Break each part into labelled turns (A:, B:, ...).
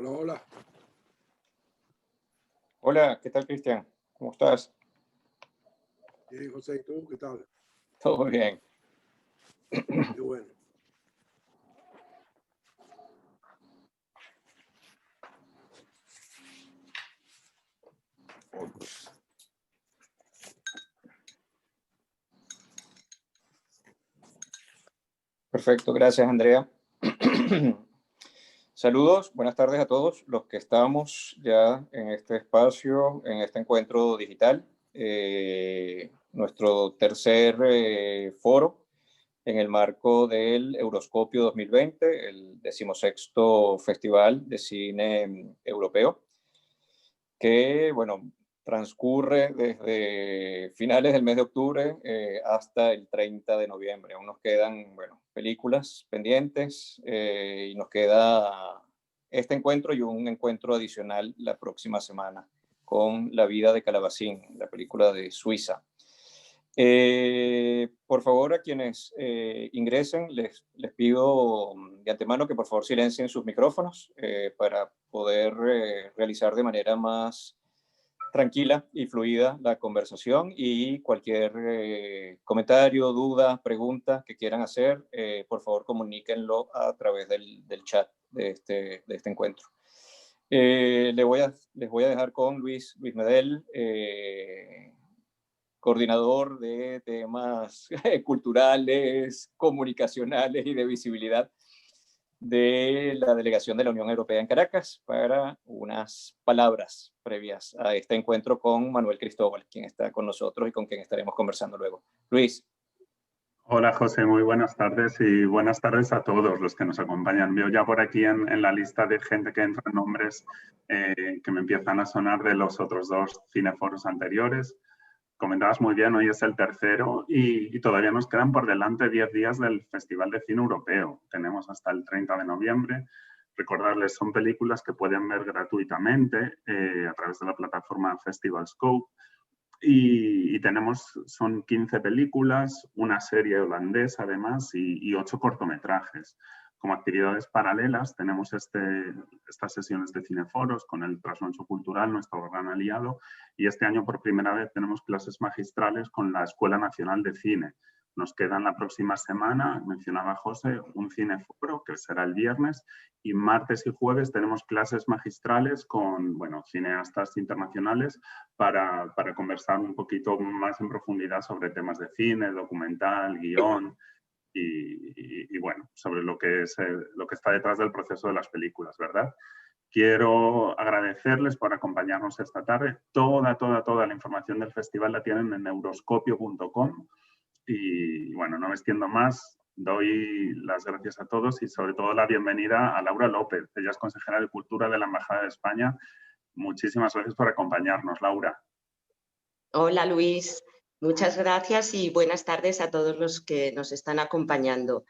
A: Hola, hola.
B: Hola, ¿qué tal, Cristian? ¿Cómo estás?
A: Bien, José, ¿y tú qué tal?
B: Todo bien.
A: Qué bueno.
B: Perfecto, gracias, Andrea. Saludos, buenas tardes a todos los que estamos ya en este espacio, en este encuentro digital, nuestro tercer foro en el marco del Euroscopio 2020, el 16º Festival de Cine Europeo, que, bueno, transcurre desde finales del mes de octubre hasta el 30 de noviembre. Aún nos quedan, bueno, películas pendientes y nos queda este encuentro y un encuentro adicional la próxima semana con La vida de Calabacín, la película de Suiza. Por favor, a quienes ingresen, les pido de antemano que por favor silencien sus micrófonos para poder realizar de manera más tranquila y fluida la conversación, y cualquier comentario, duda, pregunta que quieran hacer, por favor comuníquenlo a través del chat de este encuentro. Les voy a dejar con Luis Medel, coordinador de temas culturales, comunicacionales y de visibilidad de la delegación de la Unión Europea en Caracas, para unas palabras previas a este encuentro con Manuel Cristóbal, quien está con nosotros y con quien estaremos conversando luego. Luis.
C: Hola, José, muy buenas tardes y buenas tardes a todos los que nos acompañan. Veo ya por aquí en la lista de gente que entra nombres que me empiezan a sonar de los otros dos cineforos anteriores. Comentabas muy bien, hoy es el tercero y todavía nos quedan por delante 10 días del Festival de Cine Europeo. Tenemos hasta el 30 de noviembre. Recordarles, son películas que pueden ver gratuitamente a través de la plataforma Festival Scope. Y son 15 películas, una serie holandesa además y 8 cortometrajes. Como actividades paralelas tenemos estas sesiones de cineforos con el Trasnocho Cultural, nuestro gran aliado, y este año por primera vez tenemos clases magistrales con la Escuela Nacional de Cine. Nos quedan la próxima semana, mencionaba José, un cineforo que será el viernes, y martes y jueves tenemos clases magistrales con cineastas internacionales para conversar un poquito más en profundidad sobre temas de cine, documental, guión y bueno, sobre lo que está detrás del proceso de las películas, ¿verdad? Quiero agradecerles por acompañarnos esta tarde. Toda la información del festival la tienen en euroscopio.com. Y bueno, no me extiendo más, doy las gracias a todos y sobre todo la bienvenida a Laura López. Ella es consejera de Cultura de la Embajada de España. Muchísimas gracias por acompañarnos, Laura.
D: Hola, Luis. Muchas gracias y buenas tardes a todos los que nos están acompañando.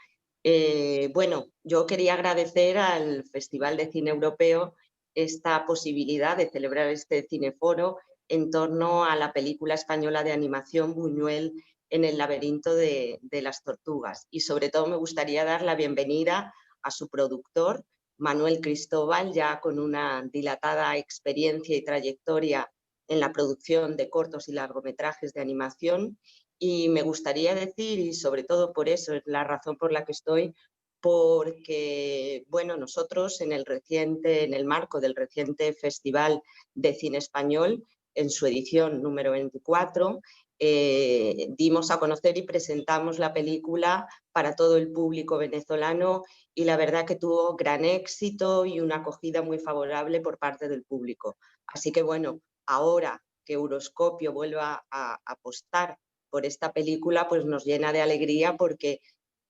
D: Bueno, yo quería agradecer al Festival de Cine Europeo esta posibilidad de celebrar este cineforo en torno a la película española de animación Buñuel en el laberinto de las tortugas. Y sobre todo me gustaría dar la bienvenida a su productor, Manuel Cristóbal, ya con una dilatada experiencia y trayectoria en la producción de cortos y largometrajes de animación. Y me gustaría decir, y sobre todo por eso es la razón por la que estoy, porque bueno, nosotros en el marco del reciente Festival de Cine Español, en su edición número 24, dimos a conocer y presentamos la película para todo el público venezolano, y la verdad que tuvo gran éxito y una acogida muy favorable por parte del público. Así que bueno, ahora que Euroscopio vuelva a apostar por esta película, pues nos llena de alegría, porque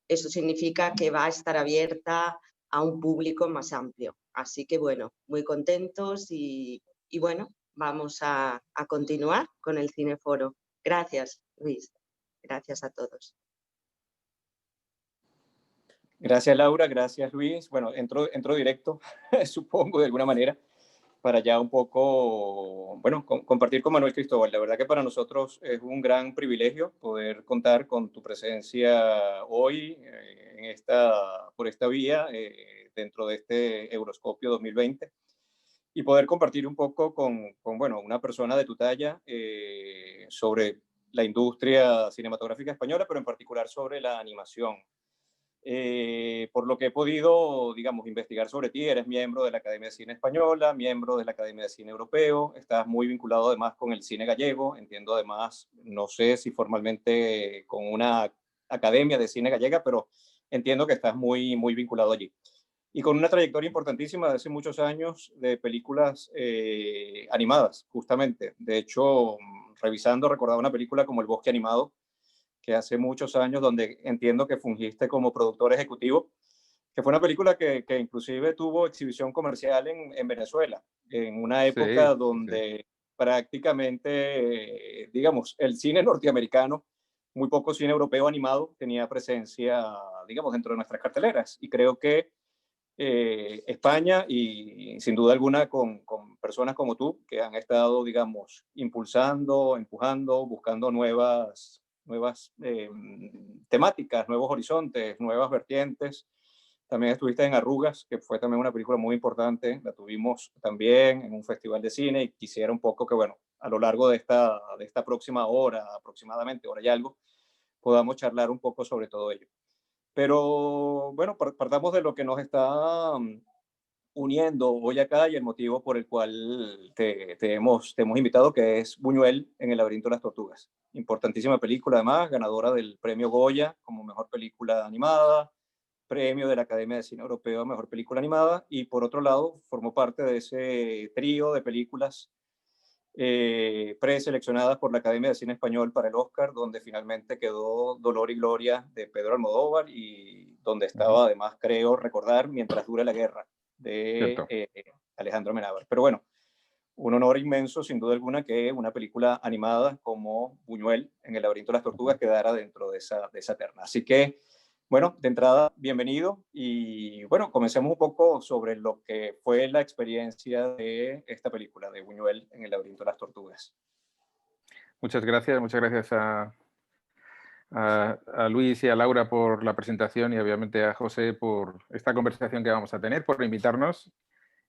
D: eso significa que va a estar abierta a un público más amplio. Así que bueno, muy contentos y bueno, vamos a continuar con el cineforo. Gracias, Luis. Gracias a todos.
B: Gracias, Laura. Gracias, Luis. Bueno, entro directo, supongo, de alguna manera, para ya un poco, bueno, compartir con Manuel Cristóbal. La verdad que para nosotros es un gran privilegio poder contar con tu presencia hoy por esta vía dentro de este Euroscopio 2020. y poder compartir un poco bueno, una persona de tu talla sobre la industria cinematográfica española, pero en particular sobre la animación. Por lo que he podido, digamos, investigar sobre ti, eres miembro de la Academia de Cine Española, miembro de la Academia de Cine Europeo, estás muy vinculado además con el cine gallego, entiendo además, no sé si formalmente con una Academia de Cine Gallega, pero entiendo que estás muy, muy vinculado allí. Y con una trayectoria importantísima de hace muchos años de películas animadas, justamente. De hecho, revisando, recordaba una película como El Bosque Animado, que hace muchos años, donde entiendo que fungiste como productor ejecutivo, que fue una película que inclusive tuvo exhibición comercial en Venezuela, en una
E: Sí,
B: época
E: sí.
B: donde prácticamente, digamos, el cine norteamericano, muy poco cine europeo animado, tenía presencia, digamos, dentro de nuestras carteleras. Y creo que España, y sin duda alguna con personas como tú, que han estado, digamos, impulsando, empujando, buscando nuevas temáticas, nuevos horizontes, nuevas vertientes. También estuviste en Arrugas, que fue también una película muy importante, la tuvimos también en un festival de cine y quisiera un poco que, bueno, a lo largo de esta próxima hora, aproximadamente, hora y algo, podamos charlar un poco sobre todo ello. Pero bueno, partamos de lo que nos está uniendo hoy acá y el motivo por el cual te hemos invitado, que es Buñuel en El laberinto de las tortugas. Importantísima película, además, ganadora del premio Goya como mejor película animada, premio de la Academia de Cine Europeo a mejor película animada, y por otro lado, formó parte de ese trío de películas preseleccionadas por la Academia de Cine Español para el Oscar, donde finalmente quedó Dolor y Gloria de Pedro Almodóvar y donde estaba, además, creo recordar, Mientras dure la guerra de
E: Cierto.
B: Alejandro Amenábar. Pero bueno, un honor inmenso, sin duda alguna, que una película animada como Buñuel en El laberinto de las tortugas quedara dentro de esa terna. Así que, bueno, de entrada, bienvenido y bueno, comencemos un poco sobre lo que fue la experiencia de esta película de Buñuel en El laberinto de las tortugas.
E: Muchas gracias a Luis y a Laura por la presentación y obviamente a José por esta conversación que vamos a tener, por invitarnos.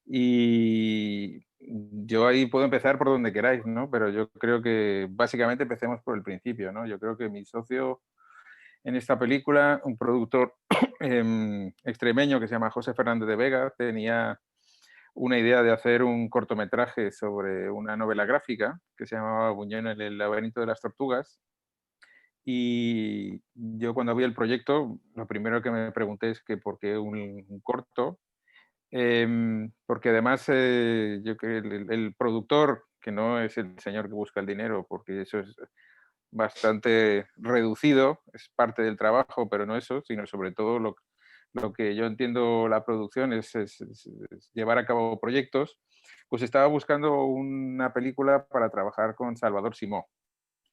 E: Y yo ahí puedo empezar por donde queráis, ¿no? Pero yo creo que básicamente empecemos por el principio, ¿no? Yo creo que mi socio en esta película, un productor extremeño que se llama José Fernández de Vega, tenía una idea de hacer un cortometraje sobre una novela gráfica que se llamaba Buñuel en el laberinto de las tortugas. Y yo cuando vi el proyecto, lo primero que me pregunté es que por qué un corto. Porque además yo creo que el productor, que no es el señor que busca el dinero, porque eso es bastante reducido, es parte del trabajo, pero no eso, sino sobre todo lo que yo entiendo la producción es llevar a cabo proyectos, pues estaba buscando una película para trabajar con Salvador Simó,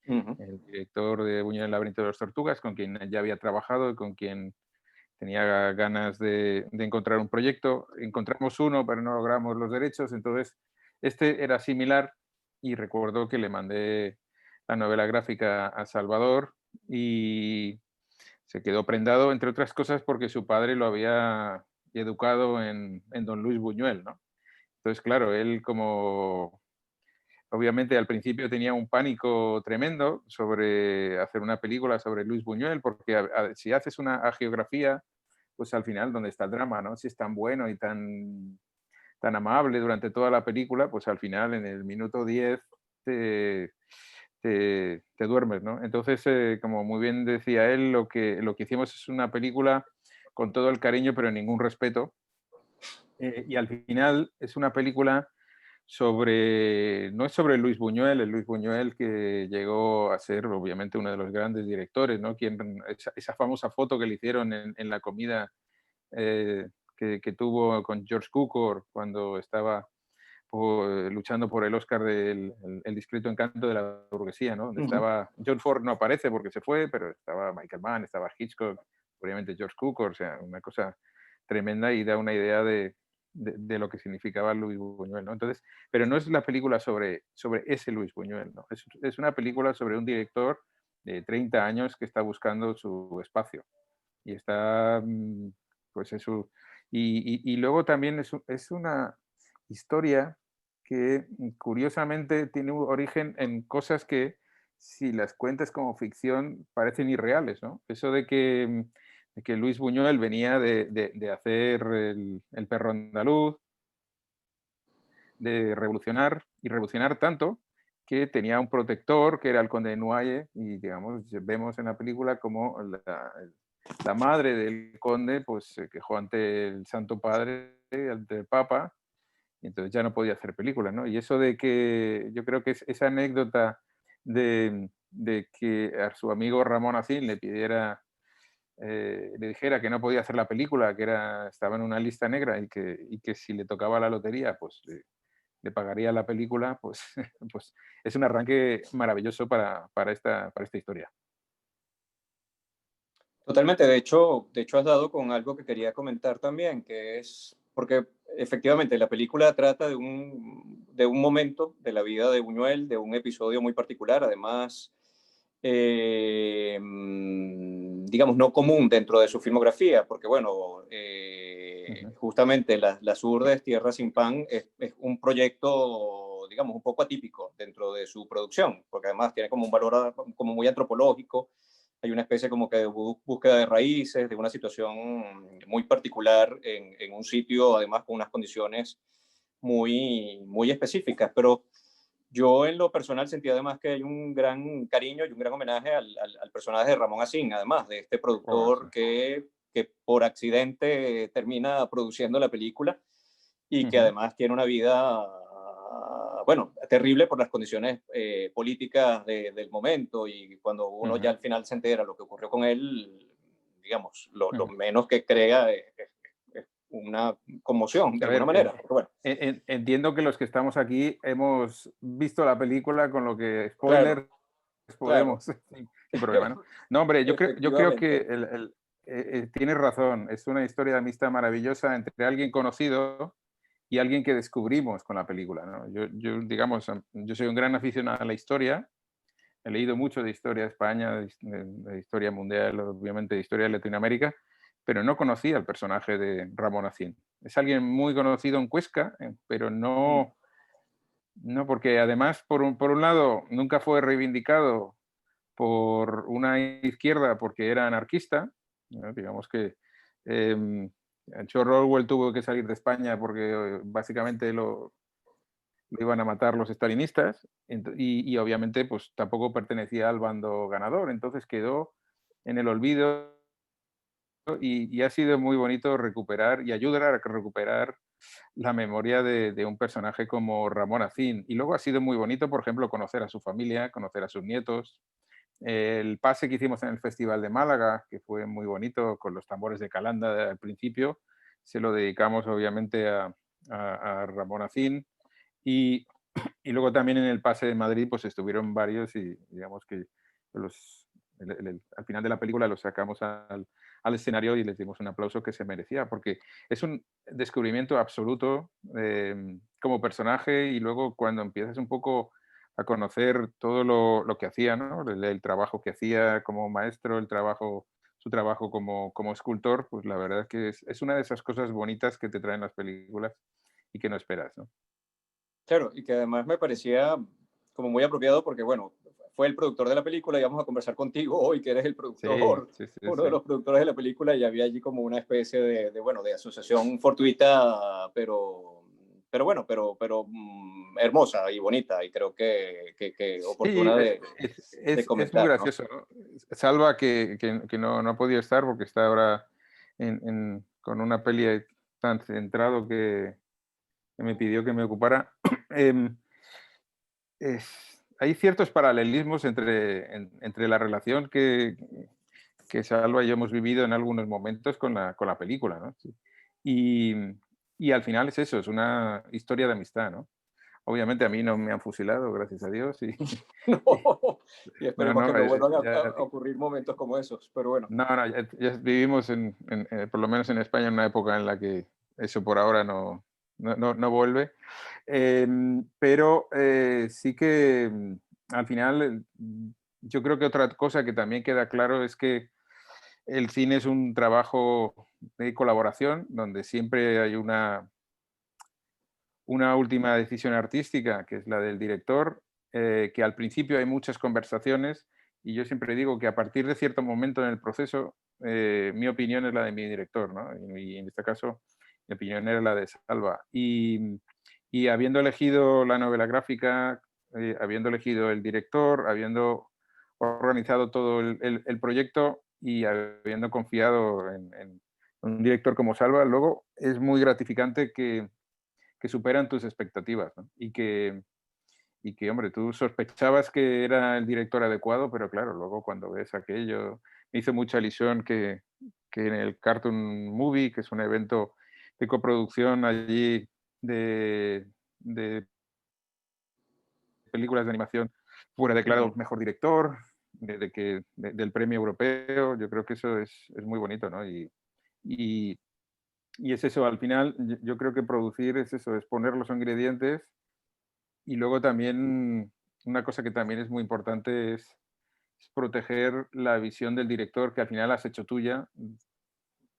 E: el director de Buñuel en el laberinto de las tortugas, con quien ya había trabajado y con quien tenía ganas de encontrar un proyecto. Encontramos uno, pero no logramos los derechos, entonces este era similar y recuerdo que le mandé la novela gráfica a Salvador y se quedó prendado, entre otras cosas, porque su padre lo había educado en Don Luis Buñuel, ¿no? Entonces, claro, él como obviamente al principio tenía un pánico tremendo sobre hacer una película sobre Luis Buñuel, porque si haces una hagiografía, pues al final, ¿dónde está el drama, no? Si es tan bueno y tan amable durante toda la película, pues al final, en el minuto 10, te, te duermes, ¿no? Entonces, como muy bien decía él, lo que hicimos es una película con todo el cariño, pero ningún respeto. Y al final es una película no es sobre Luis Buñuel, el Luis Buñuel que llegó a ser obviamente uno de los grandes directores, ¿no? Esa famosa foto que le hicieron en la comida que tuvo con George Cukor cuando estaba luchando por el Oscar del el discreto encanto de la burguesía, ¿no? Donde estaba John Ford, no aparece porque se fue, pero estaba Michael Mann, estaba Hitchcock, obviamente George Cukor, o sea, una cosa tremenda y da una idea de lo que significaba Luis Buñuel, ¿no? Entonces, pero no es la película sobre ese Luis Buñuel, ¿no? Es una película sobre un director de 30 años que está buscando su espacio y está, pues, y luego también es una historia que curiosamente tiene un origen en cosas que, si las cuentas como ficción, parecen irreales, ¿no? Eso de que Luis Buñuel venía de hacer el Perro Andaluz, de revolucionar, y revolucionar tanto que tenía un protector que era el conde de Noailles, y digamos, vemos en la película como la madre del conde pues se quejó ante el Santo Padre, ante el Papa, y entonces ya no podía hacer películas, ¿no? Y eso de que yo creo que esa anécdota de que a su amigo Ramón Acín le pidiera, le dijera que no podía hacer la película, que estaba en una lista negra y que si le tocaba la lotería, pues le pagaría la película, pues, pues es un arranque maravilloso para esta historia.
B: Totalmente, de hecho has dado con algo que quería comentar también, que es, porque efectivamente la película trata de un momento de la vida de Buñuel, de un episodio muy particular, además, digamos, no común dentro de su filmografía, porque bueno, justamente Las Urdes, Tierra sin Pan, es un proyecto, digamos, un poco atípico dentro de su producción, porque además tiene como un valor como muy antropológico. Hay una especie como que de búsqueda de raíces, de una situación muy particular en un sitio, además con unas condiciones muy específicas. Pero yo en lo personal sentí además que hay un gran cariño y un gran homenaje al personaje de Ramón Acín, además de este productor que por accidente termina produciendo la película y que además tiene una vida, bueno, terrible por las condiciones políticas del momento, y cuando uno ya al final se entera lo que ocurrió con él, digamos, lo menos que crea es una conmoción, de alguna manera. Pero bueno.
E: Entiendo que los que estamos aquí hemos visto la película, con lo que spoiler podemos, sin problema, ¿no? No, hombre, yo creo que tienes razón, es una historia de amistad maravillosa entre alguien conocido y alguien que descubrimos con la película, ¿no? Digamos, yo soy un gran aficionado a la historia, he leído mucho de historia de España, de historia mundial, obviamente de historia de Latinoamérica, pero no conocía al personaje de Ramón Acín. Es alguien muy conocido en Cuesca, pero no porque además, por un lado, nunca fue reivindicado por una izquierda porque era anarquista, ¿no? Digamos que George Orwell tuvo que salir de España porque básicamente lo iban a matar los estalinistas, y obviamente pues tampoco pertenecía al bando ganador, entonces quedó en el olvido, y ha sido muy bonito recuperar y ayudar a recuperar la memoria de un personaje como Ramón Acín. Y luego ha sido muy bonito, por ejemplo, conocer a su familia, conocer a sus nietos. El pase que hicimos en el Festival de Málaga, que fue muy bonito, con los tambores de Calanda al principio, se lo dedicamos obviamente a Ramón Acín. Y luego también en el pase de Madrid pues estuvieron varios, y digamos que al final de la película los sacamos al escenario y les dimos un aplauso que se merecía, porque es un descubrimiento absoluto como personaje, y luego cuando empiezas un poco a conocer todo lo que hacía, ¿no? El trabajo que hacía como maestro, su trabajo como escultor, pues la verdad es que es una de esas cosas bonitas que te traen las películas y que no esperas, ¿no?
B: Claro, y que además me parecía como muy apropiado porque, bueno, fue el productor de la película y vamos a conversar contigo hoy, que eres el productor, uno de los productores de la película, y había allí como una especie de asociación fortuita, pero bueno, pero hermosa y bonita, y creo que oportuna de comentar.
E: Es muy gracioso, ¿no? Salva que no ha podido estar porque está ahora con una peli tan centrado que me pidió que me ocupara. Hay ciertos paralelismos entre la relación que Salva y yo hemos vivido en algunos momentos con la película, ¿no? Sí. Y al final es eso, es una historia de amistad, ¿no? Obviamente a mí no me han fusilado, gracias a Dios. Y
B: esperemos que no vuelvan a ocurrir momentos como esos, pero bueno.
E: Ya vivimos por lo menos en España, en una época en la que eso por ahora no vuelve. Pero sí que al final yo creo que otra cosa que también queda claro es que el cine es un trabajo de colaboración donde siempre hay una última decisión artística, que es la del director, que al principio hay muchas conversaciones y yo siempre digo que a partir de cierto momento en el proceso, mi opinión es la de mi director, ¿no? Y en este caso, mi opinión era la de Salva. Y habiendo elegido la novela gráfica, habiendo elegido el director, habiendo organizado todo el proyecto y habiendo confiado en un director como Salva, luego es muy gratificante que superan tus expectativas, ¿no? Y que, hombre, tú sospechabas que era el director adecuado, pero claro, luego cuando ves aquello, me hizo mucha ilusión que en el Cartoon Movie, que es un evento de coproducción allí de películas de animación, fuera declarado mejor director del premio europeo. Yo creo que eso es muy bonito, ¿no? Y es eso, al final yo creo que producir es eso, es poner los ingredientes y luego también una cosa que también es muy importante es proteger la visión del director que al final has hecho tuya,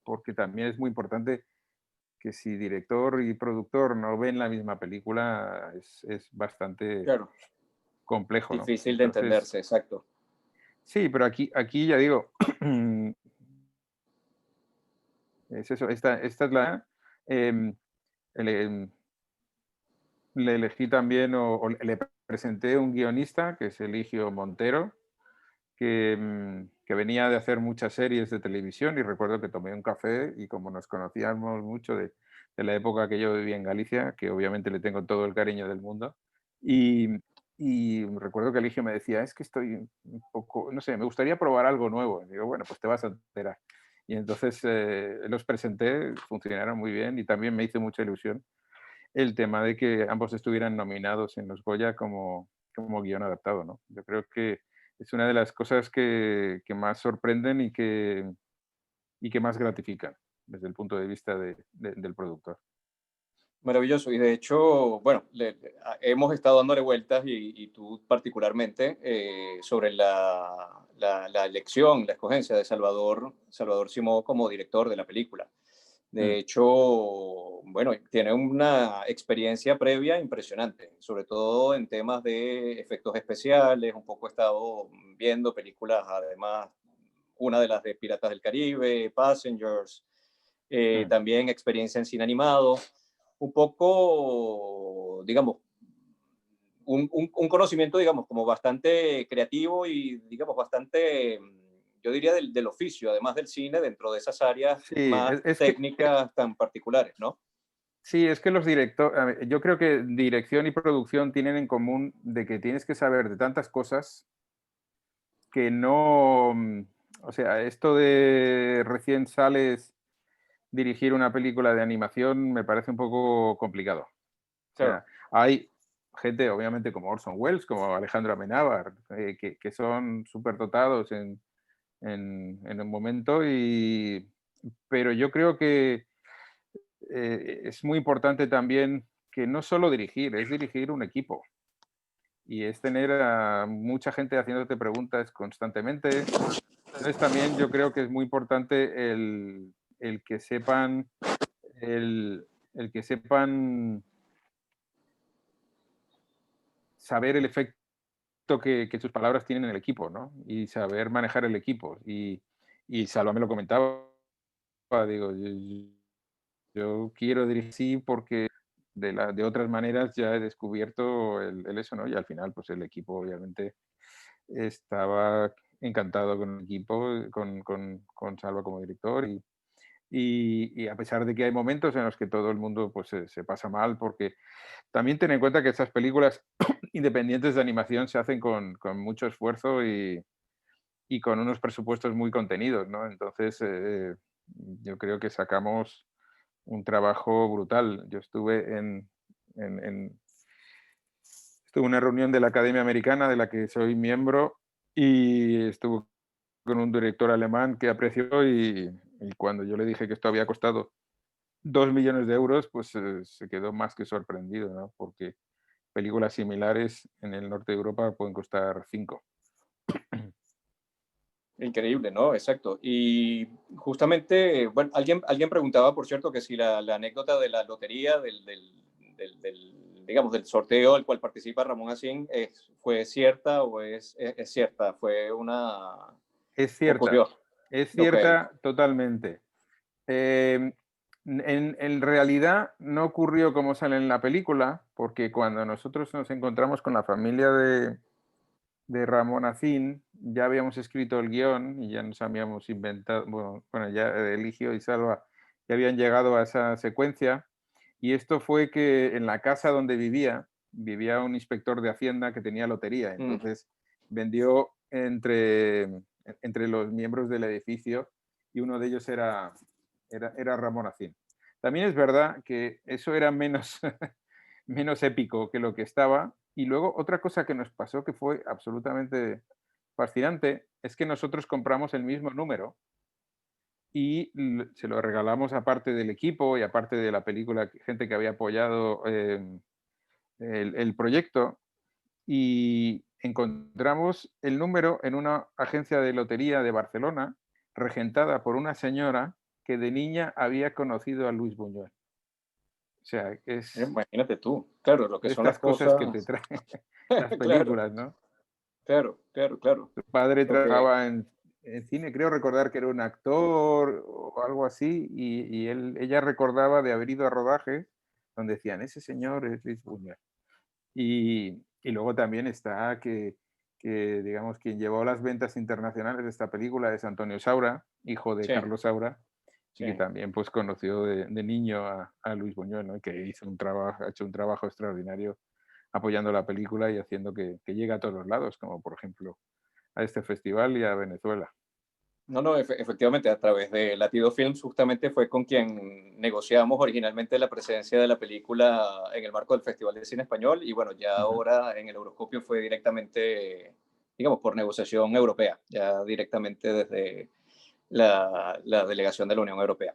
E: porque también es muy importante que si director y productor no ven la misma película es bastante
B: Claro,
E: complejo, ¿no?
B: difícil de
E: Entonces,
B: entenderse, exacto.
E: sí, pero aquí ya digo, es eso, esta es la... em, el- le elegí también o le presenté un guionista que es Eligio Montero, que venía de hacer muchas series de televisión y recuerdo que tomé un café y como nos conocíamos mucho de la época que yo vivía en Galicia, que obviamente le tengo todo el cariño del mundo, y, y recuerdo que Eligio me decía, es que estoy un poco, no sé, me gustaría probar algo nuevo. Y digo, bueno, pues te vas a enterar. Y entonces los presenté, funcionaron muy bien y también me hizo mucha ilusión el tema de que ambos estuvieran nominados en los Goya como guión adaptado, ¿no? Yo creo que es una de las cosas que más sorprenden y que más gratifican desde el punto de vista del productor.
B: Maravilloso. Y de hecho, bueno, hemos estado dándole vueltas y tú particularmente sobre la elección, la escogencia de Salvador Simó como director de la película. De hecho, bueno, tiene una experiencia previa impresionante, sobre todo en temas de efectos especiales. Un poco he estado viendo películas, además, una de las de Piratas del Caribe, Passengers, también experiencia en cine animado. Un poco, digamos, un conocimiento, digamos, como bastante creativo y, digamos, bastante, yo diría, del oficio, además del cine, dentro de esas áreas
E: Sí,
B: más
E: es que,
B: técnicas tan particulares, ¿no?
E: sí, es que los directores, yo creo que dirección y producción tienen en común de que tienes que saber de tantas cosas que no, o sea, esto de recién sales dirigir una película de animación me parece un poco complicado. O
B: Claro.
E: sea, hay gente, obviamente, como Orson Welles, como Alejandro Amenábar, que son súper dotados en un momento, pero yo creo que es muy importante también que no solo dirigir, es dirigir un equipo. Y es tener a mucha gente haciéndote preguntas constantemente. Entonces también yo creo que es muy importante el que sepan, el que sepan saber el efecto que sus palabras tienen en el equipo, ¿no? Y saber manejar el equipo. Y Salva me lo comentaba, digo, yo quiero dirigir sí porque de otras maneras ya he descubierto el eso, ¿no? Y al final, pues el equipo obviamente estaba encantado con el equipo, con Salva como director y a pesar de que hay momentos en los que todo el mundo pues, se pasa mal, porque también ten en cuenta que estas películas independientes de animación se hacen con mucho esfuerzo y con unos presupuestos muy contenidos, ¿no? Entonces, yo creo que sacamos un trabajo brutal. Yo estuve estuve en una reunión de la Academia Americana de la que soy miembro y estuve con un director alemán que apreció y cuando yo le dije que esto había costado 2 millones de euros, pues se quedó más que sorprendido, ¿no? Porque películas similares en el norte de Europa pueden costar 5.
B: Increíble, ¿no? Exacto. Y justamente, bueno, alguien preguntaba, por cierto, que si la anécdota de la lotería, digamos, del sorteo al cual participa Ramón Acín fue cierta o es cierta? ¿Fue una...?
E: Es cierta,
B: ocurrió?
E: es
B: Ok.
E: cierta totalmente. En realidad no ocurrió como sale en la película, porque cuando nosotros nos encontramos con la familia de Ramón Acín, ya habíamos escrito el guión y ya nos habíamos inventado, bueno, ya Eligio y Salva ya habían llegado a esa secuencia, y esto fue que en la casa donde vivía un inspector de Hacienda que tenía lotería, entonces vendió entre los miembros del edificio y uno de ellos era Ramón Acín. También es verdad que eso era menos, menos épico que lo que estaba. Y luego otra cosa que nos pasó que fue absolutamente fascinante es que nosotros compramos el mismo número y se lo regalamos aparte del equipo y aparte de la película, gente que había apoyado el proyecto, y encontramos el número en una agencia de lotería de Barcelona, regentada por una señora que de niña había conocido a Luis Buñuel. O sea, es
B: Imagínate tú, claro, lo que son las
E: estas cosas que te
B: cosas.
E: traen las
B: Claro,
E: películas, ¿no?
B: claro, claro, claro.
E: Su padre
B: Lo que,
E: trabajaba en cine, creo recordar que era un actor o algo así, y ella recordaba de haber ido a rodajes donde decían, ese señor es Luis Buñuel. Y luego también está que, digamos, quien llevó las ventas internacionales de esta película es Antonio Saura, hijo de
B: sí,
E: Carlos Saura, y
B: sí.
E: que también pues conoció de niño a Luis Buñuel, ¿no? Y que ha hecho un trabajo extraordinario apoyando la película y haciendo que llegue a todos los lados, como por ejemplo a este festival y a Venezuela.
B: No, no, efectivamente, a través de Latido Films justamente fue con quien negociamos originalmente la presencia de la película en el marco del Festival de Cine Español, y bueno, ya ahora en el Euroscopio fue directamente, digamos, por negociación europea, ya directamente desde la delegación de la Unión Europea.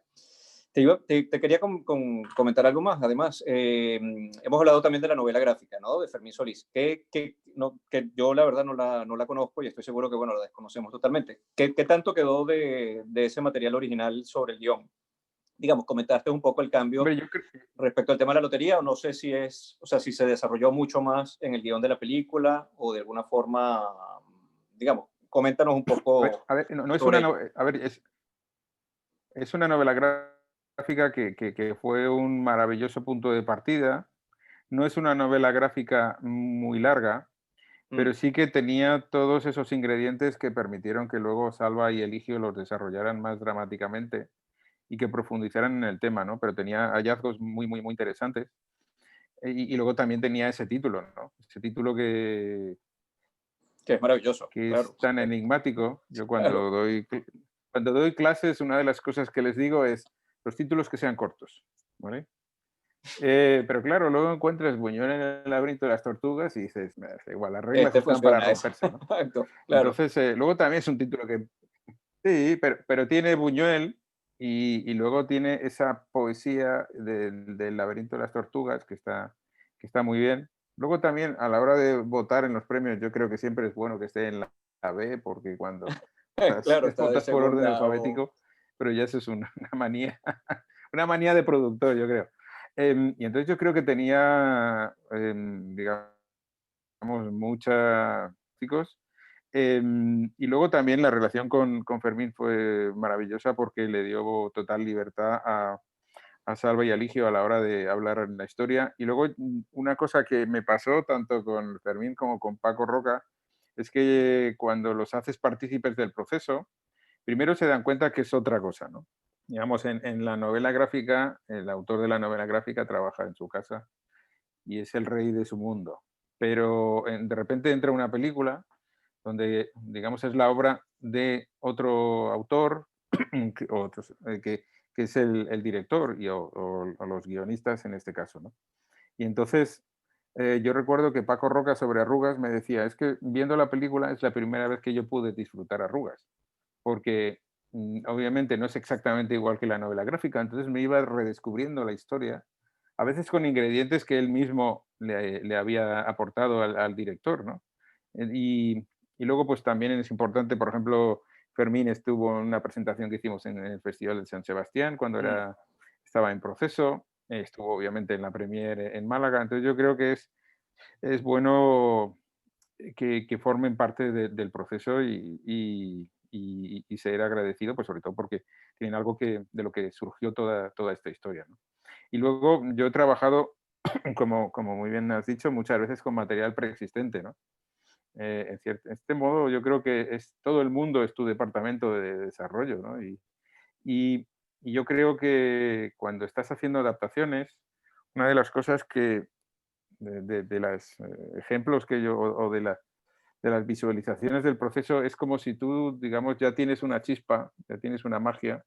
B: Te quería comentar algo más. Además, hemos hablado también de la novela gráfica, ¿no? De Fermín Solís, que yo la verdad no la conozco y estoy seguro que, bueno, la desconocemos totalmente. ¿Qué tanto quedó de ese material original sobre el guión? Digamos, comentaste un poco el cambio
E: Hombre, yo creo,
B: respecto al tema de la lotería, o no sé si o sea, si se desarrolló mucho más en el guión de la película o de alguna forma, digamos, coméntanos un poco
E: a ver, no es
B: sobre
E: una,
B: ello.
E: a ver, es una novela gráfica que fue un maravilloso punto de partida. No es una novela gráfica muy larga, pero sí que tenía todos esos ingredientes que permitieron que luego Salva y Eligio los desarrollaran más dramáticamente y que profundizaran en el tema, ¿no? Pero tenía hallazgos muy, muy, muy interesantes. Y luego también tenía ese título, ¿no? Ese título
B: Que es maravilloso,
E: que
B: claro.
E: es tan enigmático. Yo
B: Claro.
E: cuando doy clases, una de las cosas que les digo es los títulos que sean cortos, ¿vale? Pero claro, luego encuentras Buñuel en el laberinto de las tortugas y dices, "Me da igual, las reglas
B: Este
E: están para
B: funciona, es.
E: romperse", ¿no?
B: Exacto, claro.
E: Entonces, luego también es un título que, sí, pero tiene Buñuel y luego tiene esa poesía del laberinto de las tortugas que está muy bien. Luego también a la hora de votar en los premios, yo creo que siempre es bueno que esté en la B, porque cuando
B: Claro, está de
E: votas por orden
B: segunda o...
E: alfabético, pero ya eso es una manía, una manía de productor, yo creo. Y entonces yo creo que tenía, digamos, muchos chicos. Y luego también la relación con Fermín fue maravillosa porque le dio total libertad a Salva y a Eligio a la hora de hablar en la historia. Y luego una cosa que me pasó tanto con Fermín como con Paco Roca es que cuando los haces partícipes del proceso, primero se dan cuenta que es otra cosa, ¿no? Digamos, en la novela gráfica, el autor de la novela gráfica trabaja en su casa y es el rey de su mundo. Pero de repente entra una película donde, digamos, es la obra de otro autor que es el director o los guionistas en este caso, ¿no? Y entonces yo recuerdo que Paco Roca sobre Arrugas me decía, es que viendo la película es la primera vez que yo pude disfrutar Arrugas, porque obviamente no es exactamente igual que la novela gráfica, entonces me iba redescubriendo la historia, a veces con ingredientes que él mismo le había aportado al director, ¿no? Y, y luego pues también es importante, por ejemplo, Fermín estuvo en una presentación que hicimos en el Festival de San Sebastián cuando estaba en proceso. estuvo obviamente en la premier en Málaga. Entonces yo creo que es bueno que formen parte del proceso y ser agradecido, pues sobre todo porque tienen algo de lo que surgió toda esta historia, ¿no? Y luego yo he trabajado, como muy bien has dicho, muchas veces con material preexistente, ¿no? En este modo yo creo que todo el mundo es tu departamento de desarrollo, ¿no? Y, y yo creo que cuando estás haciendo adaptaciones, una de las cosas de los ejemplos que yo, o de las visualizaciones del proceso, es como si tú, digamos, ya tienes una chispa, ya tienes una magia,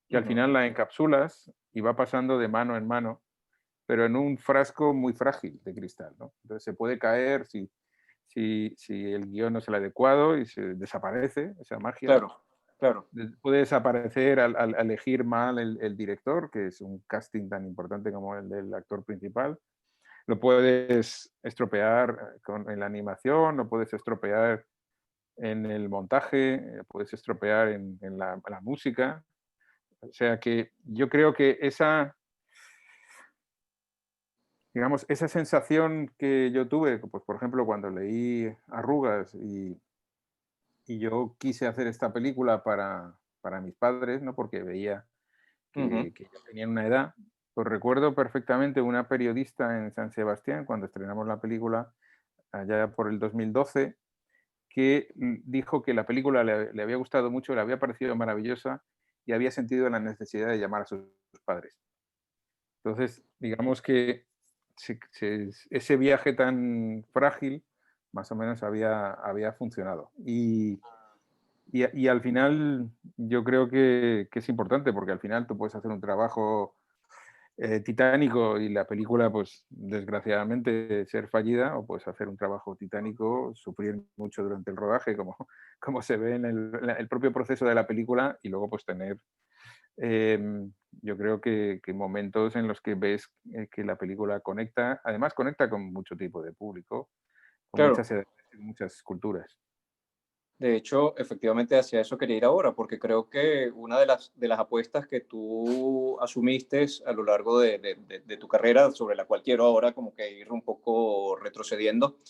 E: que al final la encapsulas y va pasando de mano en mano, pero en un frasco muy frágil de cristal, ¿no? Entonces se puede caer si el guión no es el adecuado y se desaparece esa magia.
B: Claro, claro.
E: Puede desaparecer al elegir mal el director, que es un casting tan importante como el del actor principal. Lo puedes estropear en la animación, lo puedes estropear en el montaje, puedes estropear en la música. O sea que yo creo que digamos, esa sensación que yo tuve, pues por ejemplo, cuando leí Arrugas y yo quise hacer esta película para mis padres, ¿no? Porque veía que ya tenían una edad, pues recuerdo perfectamente una periodista en San Sebastián, cuando estrenamos la película, allá por el 2012, que dijo que la película le había gustado mucho, le había parecido maravillosa y había sentido la necesidad de llamar a sus padres. Entonces, digamos que ese viaje tan frágil más o menos había funcionado. Y al final yo creo que es importante, porque al final tú puedes hacer un trabajo titánico y la película, pues desgraciadamente, ser fallida, o puedes hacer un trabajo titánico, sufrir mucho durante el rodaje, como se ve en el propio proceso de la película, y luego pues tener, yo creo que momentos en los que ves que la película conecta, además conecta con mucho tipo de público, con
B: Claro.
E: muchas edades, muchas culturas.
B: De hecho, efectivamente hacia eso quería ir ahora, porque creo que una de las apuestas que tú asumiste a lo largo de tu carrera, sobre la cual quiero ahora como que ir un poco retrocediendo,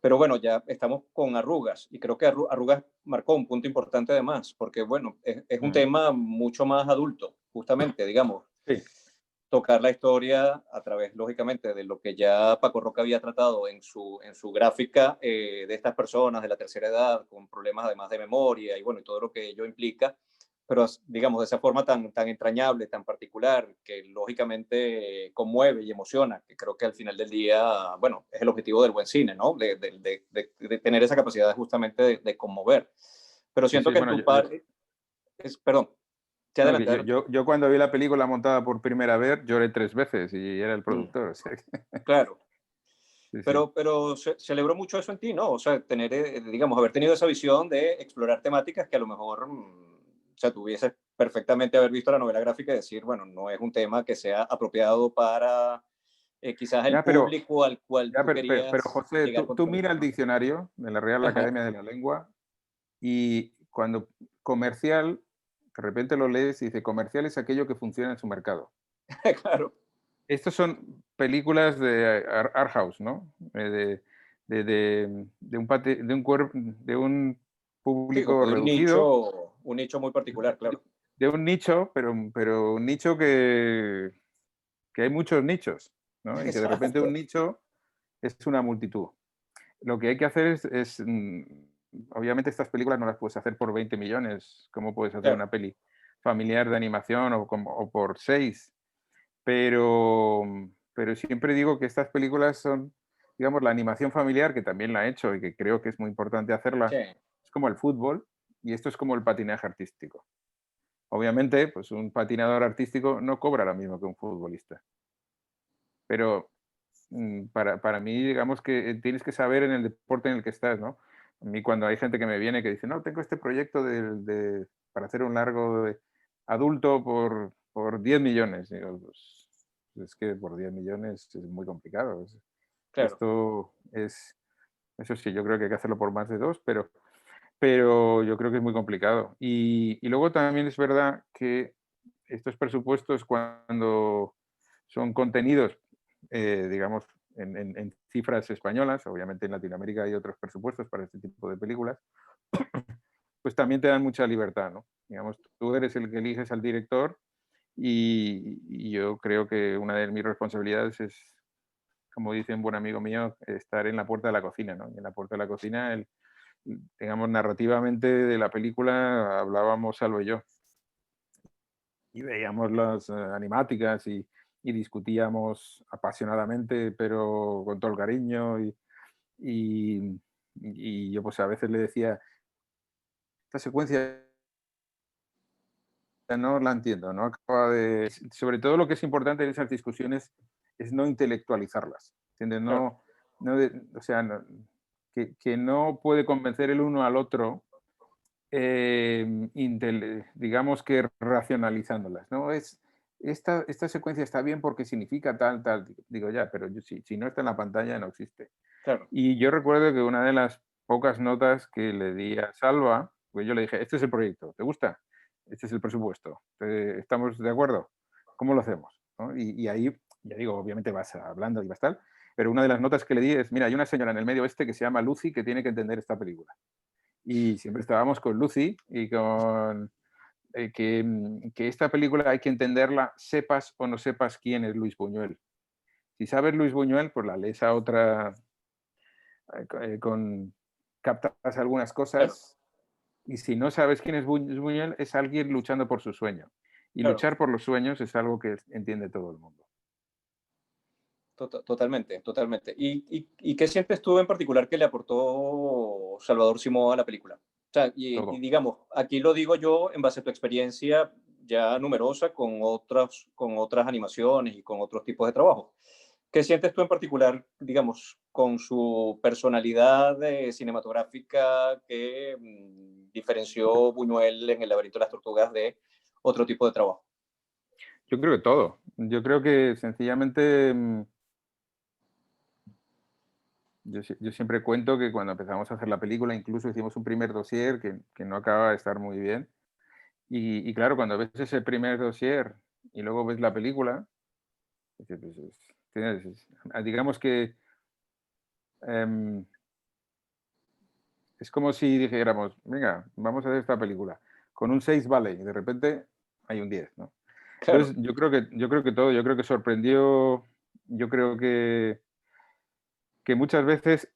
B: pero bueno, ya estamos con Arrugas y creo que Arrugas marcó un punto importante además, porque bueno, es un tema mucho más adulto, justamente, digamos.
E: Sí.
B: Tocar la historia a través, lógicamente, de lo que ya Paco Roca había tratado en su gráfica de estas personas de la tercera edad con problemas además de memoria y bueno, y todo lo que ello implica, pero digamos de esa forma tan entrañable, tan particular, que lógicamente conmueve y emociona, que creo que al final del día, bueno, es el objetivo del buen cine, ¿no? De tener esa capacidad justamente de conmover. Pero siento
E: Sí,
B: que
E: bueno,
B: tu padre, perdón,
E: no, yo cuando vi la película montada por primera vez lloré 3 veces y era el productor. O sea,
B: claro.
E: sí, sí.
B: Pero celebró mucho eso en ti, ¿no? O sea, tener, digamos, haber tenido esa visión de explorar temáticas que a lo mejor, o sea, tuvieses perfectamente haber visto la novela gráfica y decir, bueno, no es un tema que sea apropiado para quizás el público al cual tú querías
E: pero José,
B: llegar con tu
E: tú mira
B: película,
E: el
B: ¿no?
E: diccionario de la Real
B: Ajá.
E: Academia de la Lengua y cuando comercial, de repente lo lees y dice comercial es aquello que funciona en su mercado.
B: Claro.
E: Estos son películas de art house, ¿no? De un
B: Sí, como
E: público
B: de
E: reducido,
B: un nicho muy particular, claro.
E: de un nicho, pero un nicho que hay muchos nichos, ¿no? Y que de repente un
B: Exacto.
E: nicho es una multitud. Lo que hay que hacer obviamente estas películas no las puedes hacer por 20 millones, como puedes hacer
B: Claro.
E: una peli familiar de animación o por 6, pero siempre digo que estas películas son, digamos, la animación familiar, que también la he hecho y que creo que es muy importante hacerla,
B: Sí.
E: es como el fútbol y esto es como el patinaje artístico. Obviamente, pues un patinador artístico no cobra lo mismo que un futbolista, pero para mí, digamos que tienes que saber en el deporte en el que estás, ¿no? A mí cuando hay gente que me viene que dice, no, tengo este proyecto para hacer un largo de adulto por 10 millones. Digo, pues, es que por 10 millones es muy complicado.
B: Claro.
E: Eso sí, yo creo que hay que hacerlo por más de 2, pero yo creo que es muy complicado. Y luego también es verdad que estos presupuestos, cuando son contenidos, digamos, en cifras españolas. Obviamente en Latinoamérica hay otros presupuestos para este tipo de películas. Pues también te dan mucha libertad, ¿no? Digamos, tú eres el que eliges al director y yo creo que una de mis responsabilidades es, como dice un buen amigo mío, estar en la puerta de la cocina, ¿no? Y en la puerta de la cocina, digamos, narrativamente de la película hablábamos Salvo y yo. Y veíamos las animáticas y discutíamos apasionadamente, pero con todo el cariño. Y yo pues a veces le decía, esta secuencia no la entiendo, no acaba de... Sobre todo lo que es importante en esas discusiones es no intelectualizarlas, ¿entiendes? No, o sea, que no puede convencer el uno al otro, digamos que racionalizándolas, ¿no? Esta secuencia está bien porque significa tal, tal. Digo, ya, pero si no está en la pantalla no existe.
B: Claro.
E: Y yo recuerdo que una de las pocas notas que le di a Salva, pues yo le dije, este es el proyecto, ¿te gusta? Este es el presupuesto, ¿estamos de acuerdo? ¿Cómo lo hacemos? ¿No? Y ahí, ya digo, obviamente vas hablando y vas tal, pero una de las notas que le di es, mira, hay una señora en el medio oeste que se llama Lucy que tiene que entender esta película. Y siempre estábamos con Lucy y con que esta película hay que entenderla, sepas o no sepas quién es Luis Buñuel. Si sabes Luis Buñuel, pues la lees a otra, captas algunas cosas, y si no sabes quién es Buñuel, es alguien luchando por su sueño. Y
B: Claro.
E: luchar por los sueños es algo que entiende todo el mundo.
B: Totalmente, totalmente. ¿Y qué sientes tú en particular que le aportó Salvador Simó a la película? O sea, y digamos, aquí lo digo yo en base a tu experiencia ya numerosa con otras animaciones y con otros tipos de trabajo. ¿Qué sientes tú en particular, digamos, con su personalidad cinematográfica que diferenció Buñuel en El laberinto de las tortugas de otro tipo de trabajo?
E: Yo creo que todo. Yo creo que sencillamente... Yo siempre cuento que cuando empezamos a hacer la película, incluso hicimos un primer dossier que no acaba de estar muy bien. Y claro, cuando ves ese primer dossier y luego ves la película, digamos que es como si dijéramos, venga, vamos a hacer esta película. Con un 6 vale, y de repente hay un 10, ¿no?
B: Claro.
E: Entonces, yo creo que todo, yo creo que sorprendió, yo creo que muchas veces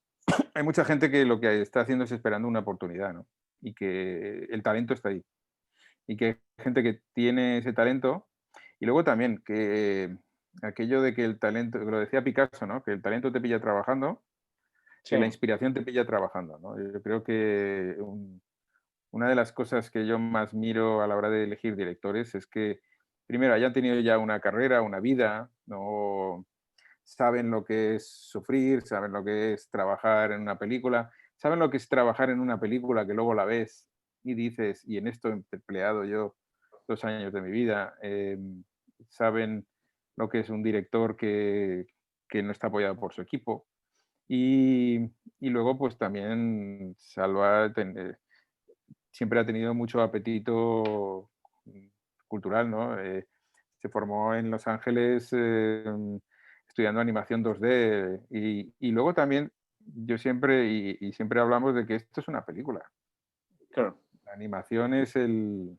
E: hay mucha gente que lo que está haciendo es esperando una oportunidad, ¿no? Y que el talento está ahí. Y que hay gente que tiene ese talento. Y luego también que aquello de que el talento, lo decía Picasso, ¿no? Que el talento te pilla trabajando,
B: Sí.
E: que la inspiración te pilla trabajando, ¿no? Yo creo que una de las cosas que yo más miro a la hora de elegir directores es que, primero, hayan tenido ya una carrera, una vida, ¿no? Saben lo que es sufrir, saben lo que es trabajar en una película, saben lo que es trabajar en una película que luego la ves y dices, y en esto he empleado yo 2 años de mi vida, saben lo que es un director que no está apoyado por su equipo. Y luego, pues también Salva siempre ha tenido mucho apetito cultural, ¿no? Se formó en Los Ángeles estudiando animación 2D y luego también yo siempre, y siempre hablamos de que esto es una película.
B: Claro.
E: La animación es el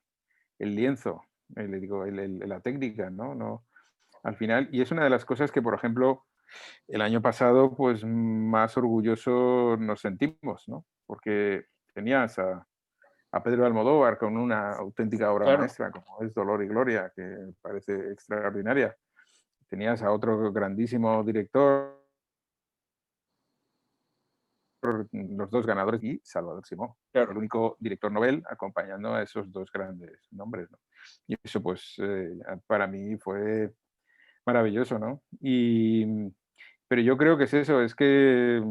E: lienzo, la técnica, ¿no? No, al final, y es una de las cosas que, por ejemplo, el año pasado, pues más orgullosos nos sentimos, ¿no? Porque tenías a Pedro Almodóvar con una auténtica obra
B: Claro.
E: maestra como es Dolor y Gloria, que me parece extraordinaria. Tenías a otro grandísimo director, los 2 ganadores, y Salvador Simó,
B: Claro.
E: el único director Nobel acompañando a esos 2 grandes nombres, ¿no? Y eso, pues, para mí fue maravilloso, ¿no? Pero yo creo que es eso, es que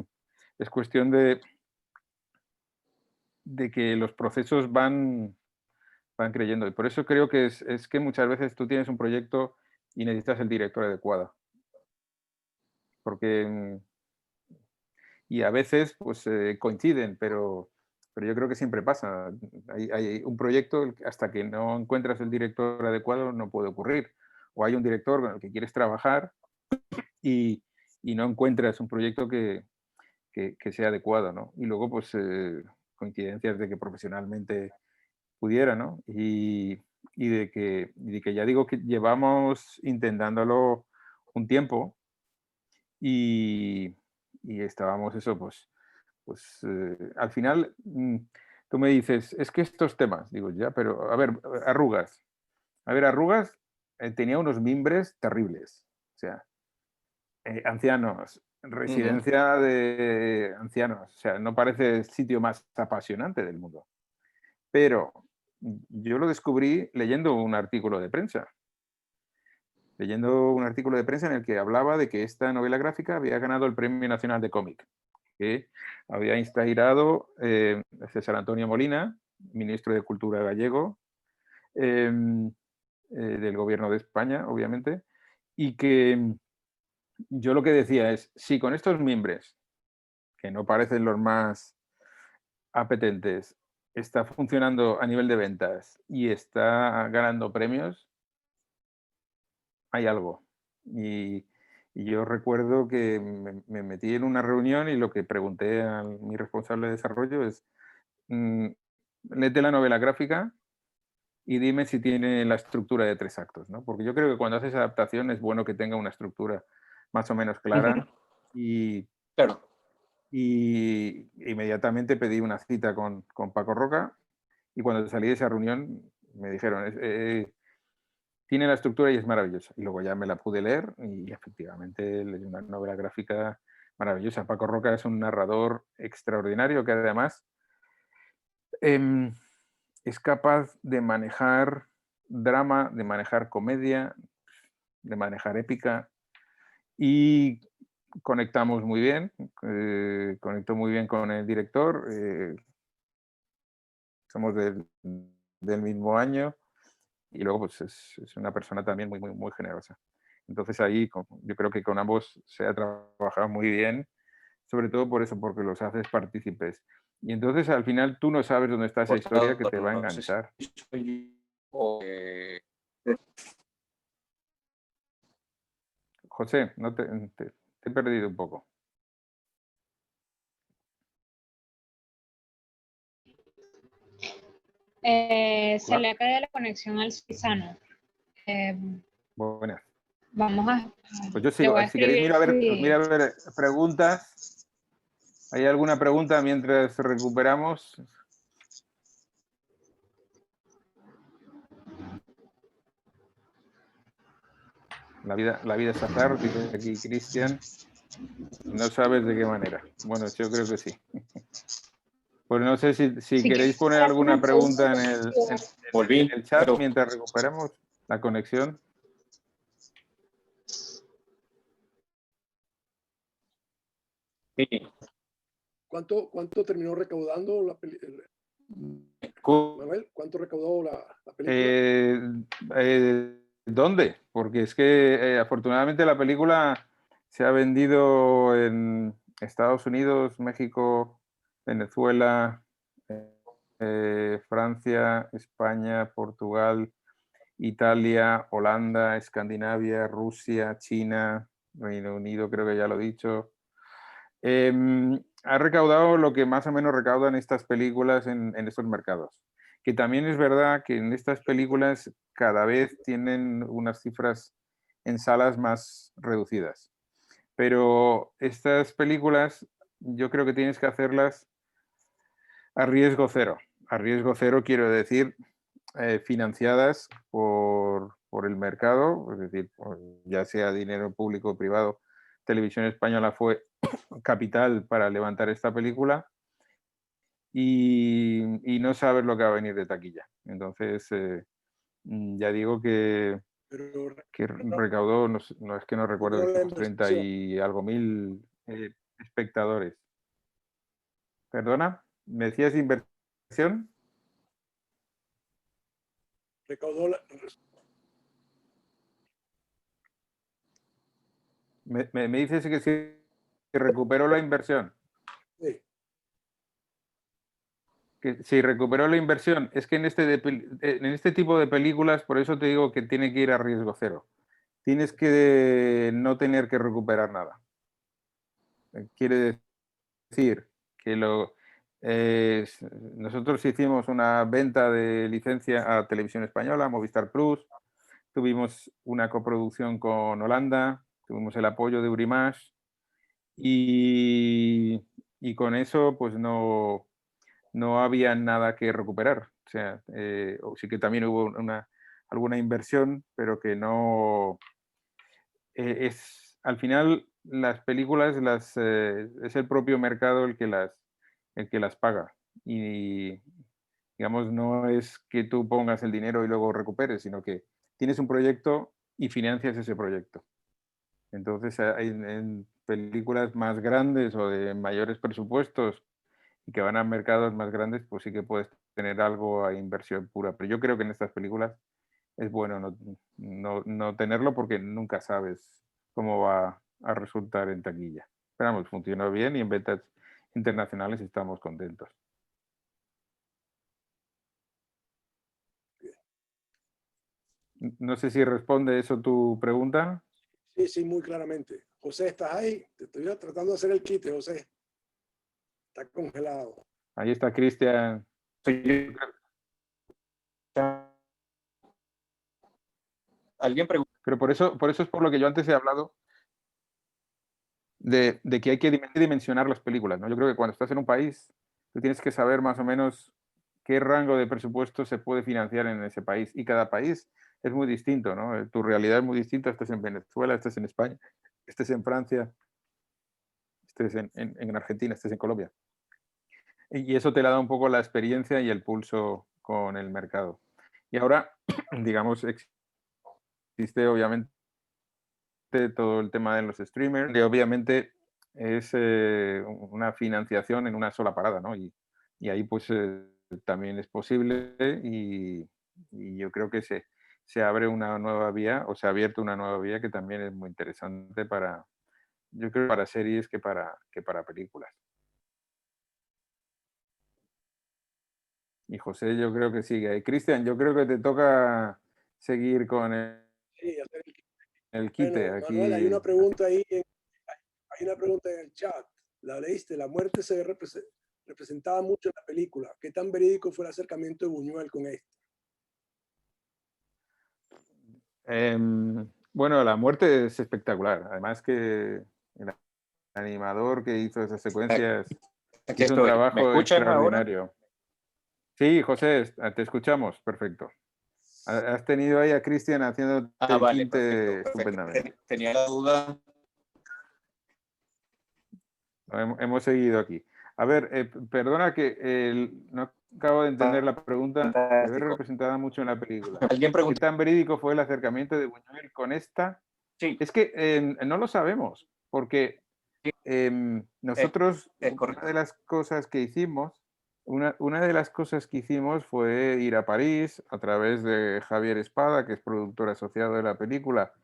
E: es cuestión de que los procesos van creyendo. Y por eso creo que es que muchas veces tú tienes un proyecto y necesitas el director adecuado. Porque, y a veces pues coinciden, pero yo creo que siempre pasa. Hay un proyecto, hasta que no encuentras el director adecuado no puede ocurrir. o hay un director con el que quieres trabajar y no encuentras un proyecto que sea adecuado, ¿no? Y luego, pues, coincidencias de que profesionalmente pudiera, ¿no? Y de que ya digo que llevamos intentándolo un tiempo y estábamos eso, pues al final tú me dices, es que estos temas, digo, ya, pero a ver, Arrugas. A ver, Arrugas tenía unos mimbres terribles. O sea, ancianos, residencia de ancianos. O sea, no parece el sitio más apasionante del mundo. Pero yo lo descubrí leyendo un artículo de prensa. Leyendo un artículo de prensa en el que hablaba de que esta novela gráfica había ganado el Premio Nacional de Cómic, que había inspirado César Antonio Molina, ministro de Cultura gallego, del gobierno de España, obviamente, y que yo lo que decía es, si con estos mimbres, que no parecen los más apetentes, está funcionando a nivel de ventas y está ganando premios, hay algo. Y yo recuerdo que me metí en una reunión y lo que pregunté a mi responsable de desarrollo es, léete la novela gráfica y dime si tiene la estructura de 3 actos, ¿no? Porque yo creo que cuando haces adaptación es bueno que tenga una estructura más o menos clara.
B: Claro.
E: Y inmediatamente pedí una cita con Paco Roca y cuando salí de esa reunión me dijeron, tiene la estructura y es maravillosa. Y luego ya me la pude leer y efectivamente leí una novela gráfica maravillosa. Paco Roca es un narrador extraordinario que además es capaz de manejar drama, de manejar comedia, de manejar épica y conectamos muy bien, conectó muy bien con el director, somos del mismo año y luego pues es una persona también muy, muy, muy generosa. Entonces ahí yo creo que con ambos se ha trabajado muy bien, sobre todo por eso, porque los haces partícipes. Y entonces al final tú no sabes dónde está esa historia que te va a enganchar. José, no te he perdido un poco.
F: Se le ha caído la conexión al Suizano.
E: Buenas.
F: Vamos a...
E: Pues yo sigo. Si queréis, mira a ver preguntas. ¿Hay alguna pregunta mientras recuperamos? La vida es azar, dice aquí Cristian. No sabes de qué manera. Bueno, yo creo que sí. Pues no sé si queréis poner alguna pregunta en el chat mientras recuperamos la conexión.
B: Sí.
A: ¿Cuánto terminó recaudando la película? Manuel, ¿cuánto recaudó la película?
E: ¿Dónde? Porque es que afortunadamente la película se ha vendido en Estados Unidos, México, Venezuela, Francia, España, Portugal, Italia, Holanda, Escandinavia, Rusia, China, Reino Unido, creo que ya lo he dicho. Ha recaudado lo que más o menos recaudan estas películas en estos mercados. Que también es verdad que en estas películas cada vez tienen unas cifras en salas más reducidas. Pero estas películas yo creo que tienes que hacerlas a riesgo cero. A riesgo cero quiero decir financiadas por el mercado, es decir, ya sea dinero público o privado. Televisión Española fue capital para levantar esta película y no sabes lo que va a venir de taquilla. Entonces, ya digo que recaudó, no es que no recuerdo, 30 y algo mil espectadores. ¿Perdona? ¿Me decías inversión?
A: Recaudó
E: Me dices que si recuperó la inversión.
A: Sí.
E: Que si recuperó la inversión, es que en este tipo de películas, por eso te digo que tiene que ir a riesgo cero. tienes que no tener que recuperar nada. Quiere decir que nosotros hicimos una venta de licencia a Televisión Española, Movistar Plus, tuvimos una coproducción con Holanda, tuvimos el apoyo de Urimash y con eso pues no había nada que recuperar. O sea, sí que también hubo alguna inversión, pero que no... al final las películas es el propio mercado el que las paga. Y digamos, no es que tú pongas el dinero y luego recuperes, sino que tienes un proyecto y financias ese proyecto. Entonces, en películas más grandes o de mayores presupuestos y que van a mercados más grandes, pues sí que puedes tener algo a inversión pura. Pero yo creo que en estas películas es bueno no tenerlo porque nunca sabes cómo va a resultar en taquilla. Pero vamos, funcionó bien y en ventas internacionales estamos contentos. No sé si responde eso tu pregunta.
A: Sí, sí, muy claramente. José, ¿estás ahí? Te estoy tratando de hacer el quite, José. Está congelado.
E: Ahí está Cristian.
B: Alguien pregunta.
E: Pero por eso es por lo que yo antes he hablado de que hay que dimensionar las películas, ¿no? Yo creo que cuando estás en un país, tú tienes que saber más o menos qué rango de presupuesto se puede financiar en ese país. Y cada país es muy distinto, ¿no? Tu realidad es muy distinta. Estés en Venezuela, estés en España, estés en Francia, estés en Argentina, estés en Colombia. Y eso te la da un poco la experiencia y el pulso con el mercado. Y ahora, digamos, existe obviamente todo el tema de los streamers, que obviamente es una financiación en una sola parada, ¿no? Y ahí pues también es posible y yo creo que se abre una nueva vía o se ha abierto una nueva vía que también es muy interesante yo creo, para series que para películas. Y José, yo creo que sigue. Cristian, yo creo que te toca seguir con
A: Sí, hacer el quite.
E: el quite.
A: Bueno,
E: Aquí.
A: Manuel, hay una pregunta ahí. Hay una pregunta en el chat. ¿La leíste? La muerte se representaba mucho en la película. ¿Qué tan verídico fue el acercamiento de Buñuel con esto?
E: Bueno, la muerte es espectacular. Además que el animador que hizo esas secuencias
B: Aquí
E: hizo un
B: estoy. ¿Me
E: trabajo
B: escuchan ahora?
E: extraordinario. Sí, José, te escuchamos. Perfecto. Has tenido ahí a Cristian haciendo el
B: Vale,
E: quinte
B: perfecto.
E: estupendamente.
B: Tenía la duda.
E: Hemos seguido aquí. A ver, perdona que no acabo de entender la pregunta. Se ve representada mucho en la película.
B: Alguien
E: ¿Qué
B: preguntó.
E: tan verídico fue el acercamiento de Buñuel con esta?
B: Sí,
E: Es que no lo sabemos, porque nosotros,
B: es
E: una
B: correcto.
E: de las cosas que hicimos, una de las cosas que hicimos fue ir a París a través de Javier Espada, que es productor asociado de la película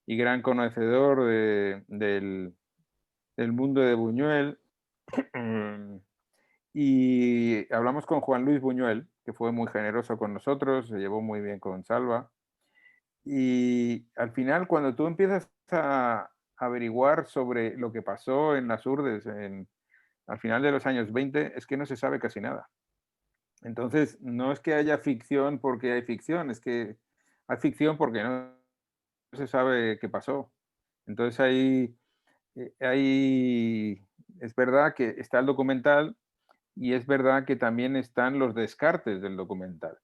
E: y gran conocedor del mundo de Buñuel. Y hablamos con Juan Luis Buñuel, que fue muy generoso con nosotros, se llevó muy bien con Salva. Y al final, cuando tú empiezas a averiguar sobre lo que pasó en las Urdes al final de los años 20, es que no se sabe casi nada. Entonces, no es que haya ficción porque hay ficción, es que hay ficción porque no se sabe qué pasó. Entonces, es verdad que está el documental y es verdad que también están los descartes del documental.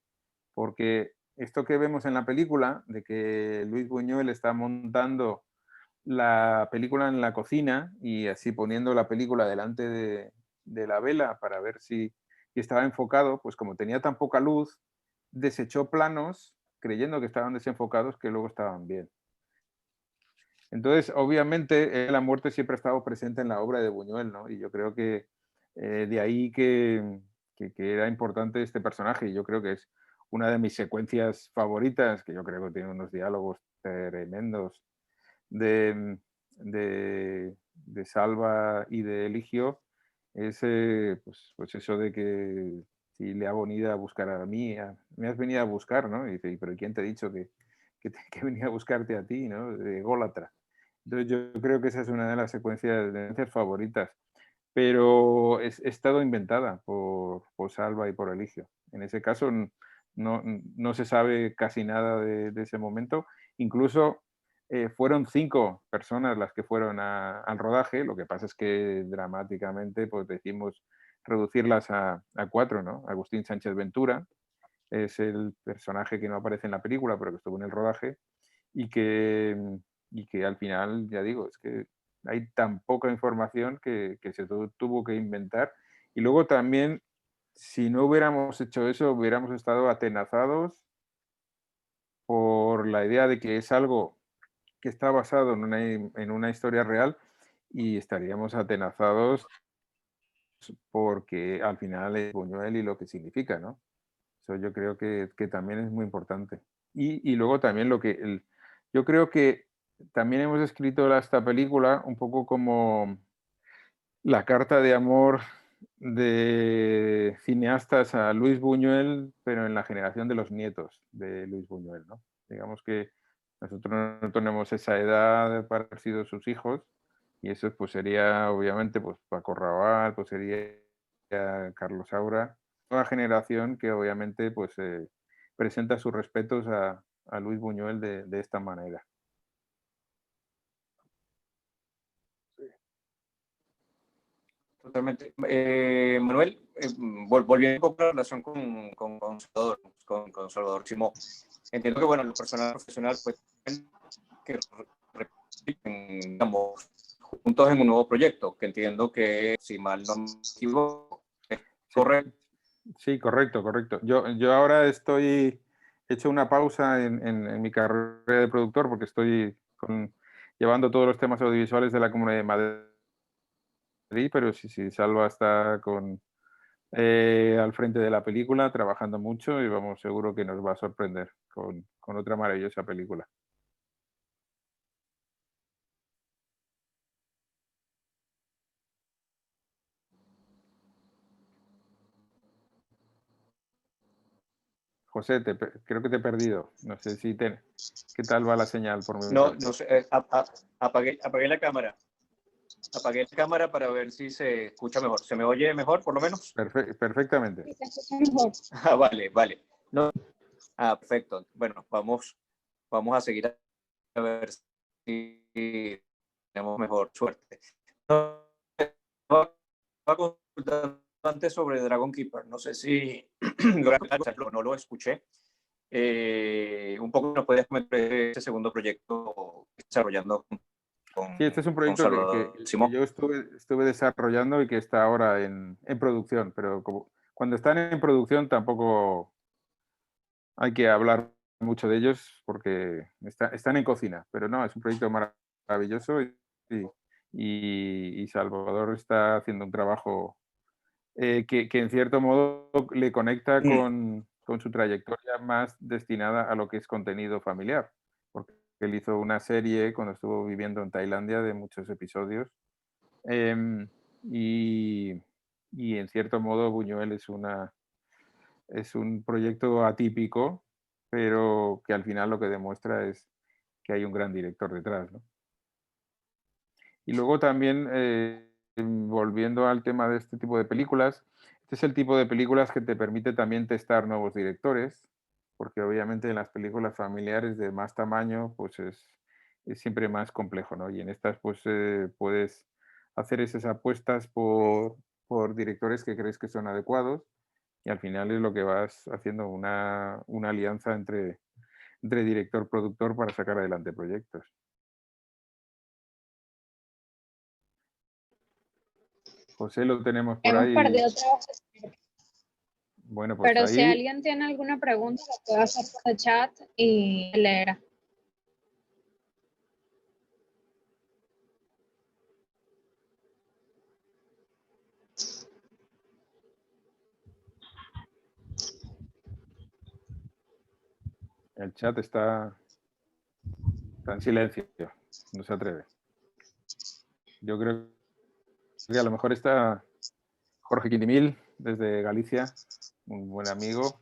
E: Porque esto que vemos en la película, de que Luis Buñuel está montando la película en la cocina y así poniendo la película delante de la vela para ver si estaba enfocado, pues como tenía tan poca luz, desechó planos creyendo que estaban desenfocados que luego estaban bien. Entonces, obviamente, la muerte siempre ha estado presente en la obra de Buñuel, ¿no? Y yo creo que de ahí que era importante este personaje. Y yo creo que es una de mis secuencias favoritas, que yo creo que tiene unos diálogos tremendos de, de Salva y de Eligio, es pues eso de que si le ha venido a buscar a mí, me has venido a buscar, ¿no? Y dice, pero ¿quién te ha dicho que que venía a buscarte a ti, ¿no? De ególatra. Entonces yo creo que esa es una de las secuencias favoritas, pero es estado inventada por Salva y por Eligio. En ese caso no se sabe casi nada de ese momento. Incluso fueron 5 personas las que fueron al rodaje, lo que pasa es que dramáticamente pues decidimos reducirlas a 4, ¿no? Agustín Sánchez Ventura es el personaje que no aparece en la película, pero que estuvo en el rodaje, y que al final, ya digo, es que hay tan poca información que se tuvo que inventar. Y luego también, si no hubiéramos hecho eso, hubiéramos estado atenazados por la idea de que es algo que está basado en una historia real, y estaríamos atenazados porque al final es Buñuel y lo que significa, ¿no? Eso yo creo que también es muy importante. Y luego también yo creo que también hemos escrito esta película un poco como la carta de amor de cineastas a Luis Buñuel, pero en la generación de los nietos de Luis Buñuel, ¿no? Digamos que nosotros no tenemos esa edad para haber sido sus hijos, y eso pues sería obviamente pues Paco Rabanne, pues sería Carlos Saura, nueva generación que obviamente pues presenta sus respetos a Luis Buñuel de esta manera.
B: Totalmente. Manuel, volviendo un poco a la relación con Salvador Simó, entiendo que, bueno, el personal profesional, pues, que repiten, digamos, juntos en un nuevo proyecto, que entiendo que, si mal no me equivoco, es correcto.
E: Sí, correcto, correcto. Yo ahora he hecho una pausa en mi carrera de productor porque estoy llevando todos los temas audiovisuales de la Comunidad de Madrid, pero sí, Salva está al frente de la película, trabajando mucho, y vamos, seguro que nos va a sorprender con otra maravillosa película. José, creo que te he perdido. No sé qué tal va la señal por mi parte.
B: No sé, apagué la cámara. Apagué la cámara para ver si se escucha mejor. ¿Se me oye mejor, por lo menos?
E: Perfectamente.
F: Sí, se escucha mejor.
B: Vale. No. Perfecto. Bueno, vamos a seguir a ver si tenemos mejor suerte. Voy a consultar antes sobre Dragon Keeper. No sé si no lo escuché. Un poco nos puedes comentar ese segundo proyecto desarrollando con,
E: Sí, este es un proyecto que yo estuve desarrollando y que está ahora en producción, pero cuando están en producción tampoco hay que hablar mucho de ellos porque están en cocina, pero no, es un proyecto maravilloso, y Salvador está haciendo un trabajo que en cierto modo le conecta con su trayectoria más destinada a lo que es contenido familiar, porque él hizo una serie cuando estuvo viviendo en Tailandia de muchos episodios, y en cierto modo Buñuel es un proyecto atípico, pero que al final lo que demuestra es que hay un gran director detrás, ¿no? Y luego también, volviendo al tema de este tipo de películas, este es el tipo de películas que te permite también testar nuevos directores, porque obviamente en las películas familiares de más tamaño, pues es siempre más complejo, ¿no? Y en estas, pues puedes hacer esas apuestas por directores que crees que son adecuados, y al final es lo que vas haciendo una alianza entre director-productor para sacar adelante proyectos. José, lo tenemos por
F: Hemos
E: ahí.
F: perdido trabajos.
E: Bueno, pues
F: Pero
E: ahí,
F: si alguien tiene alguna pregunta, la puede hacer por el chat y leerá.
E: el chat está en silencio, no se atreve. Yo creo que a lo mejor está Jorge Quintimil, desde Galicia, un buen amigo,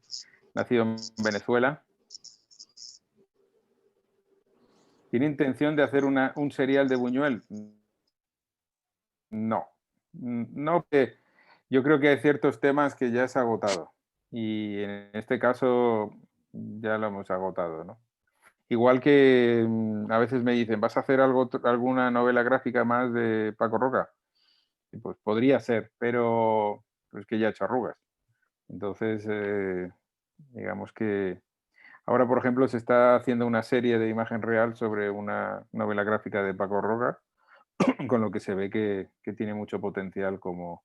E: nacido en Venezuela. ¿Tiene intención de hacer un serial de Buñuel? No. No, porque yo creo que hay ciertos temas que ya se ha agotado. Y en este caso ya lo hemos agotado, ¿no? Igual que a veces me dicen, ¿vas a hacer alguna novela gráfica más de Paco Roca? Y pues podría ser, pero es que ya he hecho arrugas. Entonces, digamos que ahora, por ejemplo, se está haciendo una serie de imagen real sobre una novela gráfica de Paco Roca, con lo que se ve que tiene mucho potencial como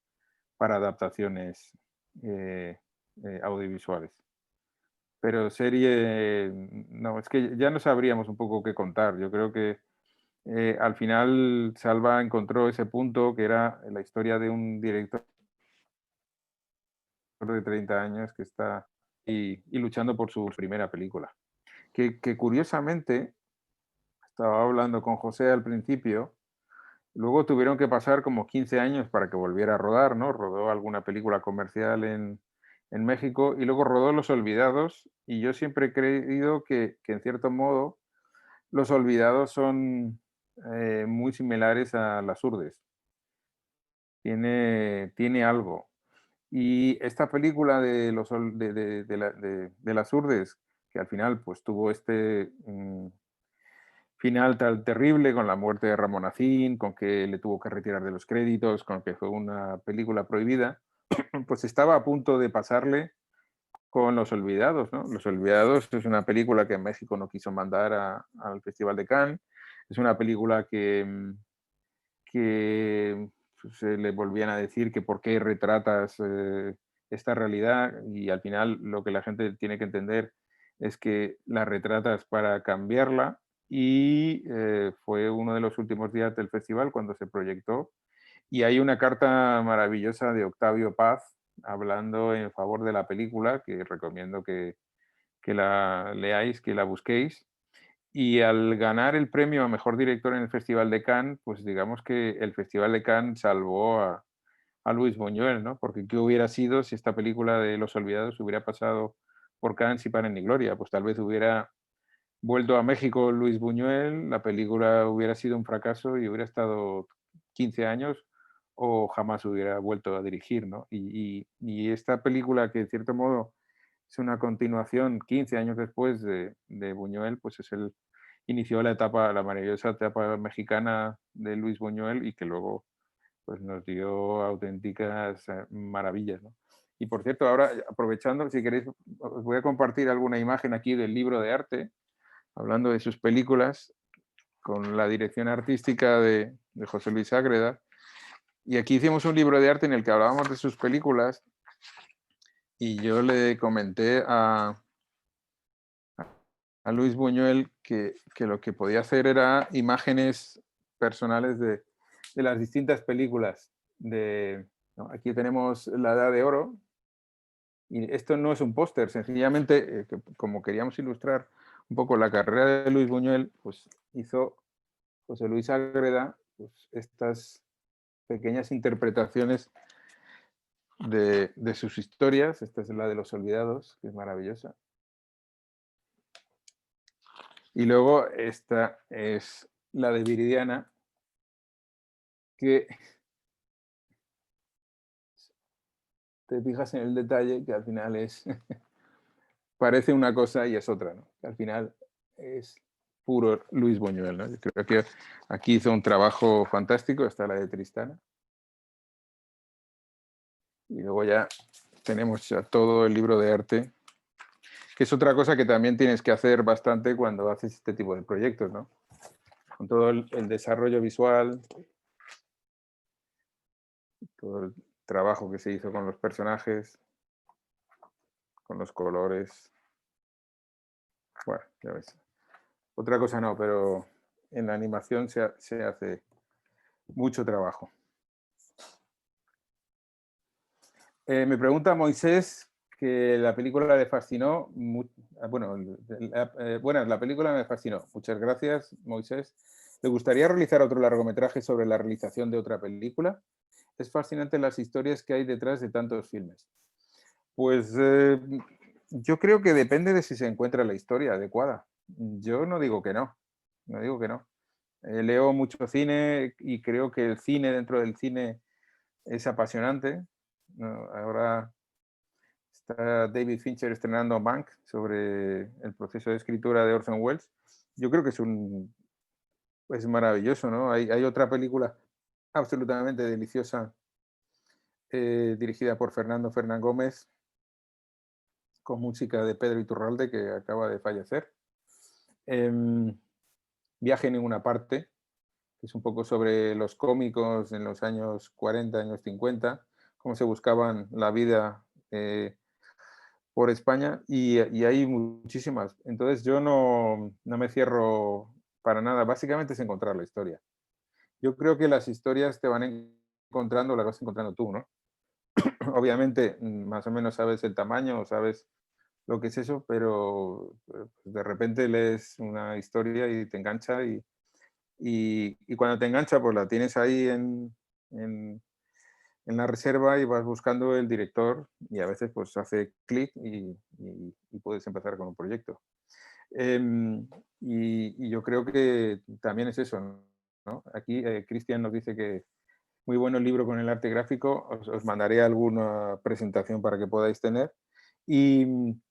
E: para adaptaciones audiovisuales. Pero serie, no, es que ya no sabríamos un poco qué contar. Yo creo que al final Salva encontró ese punto que era la historia de un director de 30 años que está y luchando por su primera película. Que curiosamente, estaba hablando con José al principio, luego tuvieron que pasar como 15 años para que volviera a rodar, ¿no? Rodó alguna película comercial en México y luego rodó Los Olvidados, y yo siempre he creído que en cierto modo Los Olvidados son muy similares a Las Urdes. Tiene algo. Y esta película de Las Urdes, que al final pues tuvo este final tan terrible con la muerte de Ramón Acín, con que le tuvo que retirar de los créditos, con que fue una película prohibida, pues estaba a punto de pasarle con Los Olvidados, ¿no? Los Olvidados es una película que en México no quiso mandar al Festival de Cannes, es una película que se le volvían a decir que por qué retratas esta realidad, y al final lo que la gente tiene que entender es que la retratas para cambiarla, y fue uno de los últimos días del festival cuando se proyectó, y hay una carta maravillosa de Octavio Paz hablando en favor de la película, que recomiendo que la leáis, que la busquéis. Y al ganar el premio a Mejor Director en el Festival de Cannes, pues digamos que el Festival de Cannes salvó a Luis Buñuel, ¿no? Porque ¿qué hubiera sido si esta película de Los Olvidados hubiera pasado por Cannes sin pena ni gloria? Pues tal vez hubiera vuelto a México Luis Buñuel, la película hubiera sido un fracaso y hubiera estado 15 años o jamás hubiera vuelto a dirigir, ¿no? Y esta película, que en cierto modo es una continuación 15 años después de Buñuel, pues inició la maravillosa etapa mexicana de Luis Buñuel, y que luego pues nos dio auténticas maravillas, ¿no? Y por cierto, ahora aprovechando, si queréis, os voy a compartir alguna imagen aquí del libro de arte, hablando de sus películas, con la dirección artística de José Luis Ágreda. Y aquí hicimos un libro de arte en el que hablábamos de sus películas, y yo le comenté a Luis Buñuel que lo que podía hacer era imágenes personales de las distintas películas. ¿No? Aquí tenemos La Edad de Oro, y esto no es un póster, sencillamente, como queríamos ilustrar un poco la carrera de Luis Buñuel, pues hizo José Luis Ágreda pues estas pequeñas interpretaciones de sus historias. Esta es la de Los Olvidados, que es maravillosa. Y luego esta es la de Viridiana, que te fijas en el detalle, que al final parece una cosa y es otra, ¿no? Que al final es puro Luis Buñuel, ¿no? Yo creo que aquí hizo un trabajo fantástico. Está la de Tristana. Y luego ya tenemos ya todo el libro de arte, que es otra cosa que también tienes que hacer bastante cuando haces este tipo de proyectos, ¿no? Con todo el desarrollo visual, todo el trabajo que se hizo con los personajes, con los colores. Bueno, ya ves. Otra cosa no, pero en la animación se hace mucho trabajo. Me pregunta Moisés que la película le fascinó. Bueno, la película me fascinó. Muchas gracias, Moisés. ¿Le gustaría realizar otro largometraje sobre la realización de otra película? Es fascinante las historias que hay detrás de tantos filmes. Pues yo creo que depende de si se encuentra la historia adecuada. Yo no digo que no. no digo que no. Leo mucho cine y creo que el cine dentro del cine es apasionante, ¿no? Ahora está David Fincher estrenando Mank sobre el proceso de escritura de Orson Welles. Yo creo que es maravilloso, ¿no? Hay otra película absolutamente deliciosa dirigida por Fernando Fernán Gómez con música de Pedro Iturralde, que acaba de fallecer. Viaje en ninguna parte, que es un poco sobre los cómicos en los años 40, años 50, cómo se buscaban la vida por España, y hay muchísimas. Entonces yo no me cierro para nada. Básicamente es encontrar la historia. Yo creo que las historias te van encontrando, las vas encontrando tú, ¿no? Obviamente, más o menos sabes el tamaño, o sabes lo que es eso, pero de repente lees una historia y te engancha y cuando te engancha, pues la tienes ahí en la reserva y vas buscando el director y a veces pues hace clic y puedes empezar con un proyecto. Y yo creo que también es eso, ¿no? Aquí Cristian nos dice que muy bueno el libro con el arte gráfico, os mandaré alguna presentación para que podáis tener. Y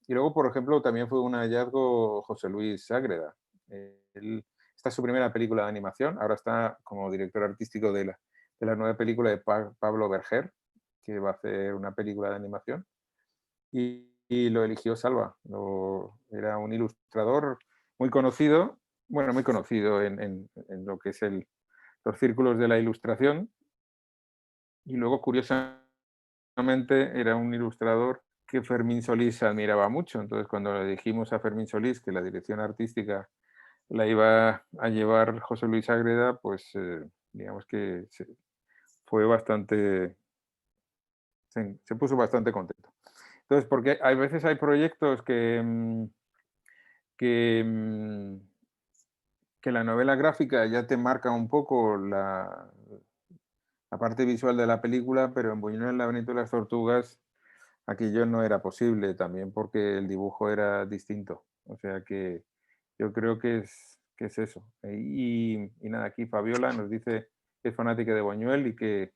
E: luego, por ejemplo, también fue un hallazgo José Luis Ágreda. Esta es su primera película de animación, ahora está como director artístico de la nueva película de Pablo Berger, que va a hacer una película de animación. Y lo eligió Salva. Era un ilustrador muy conocido, bueno, muy conocido en lo que es los círculos de la ilustración. Y luego, curiosamente, era un ilustrador que Fermín Solís admiraba mucho. Entonces, cuando le dijimos a Fermín Solís que la dirección artística la iba a llevar José Luis Ágreda, pues digamos que fue bastante, se puso bastante contento. Entonces, porque hay veces hay proyectos que la novela gráfica ya te marca un poco la parte visual de la película, pero en Buñuel, el laberinto de las tortugas, aquello no era posible también porque el dibujo era distinto. O sea que yo creo que es eso. Y nada, aquí Fabiola nos dice que es fanática de Buñuel y que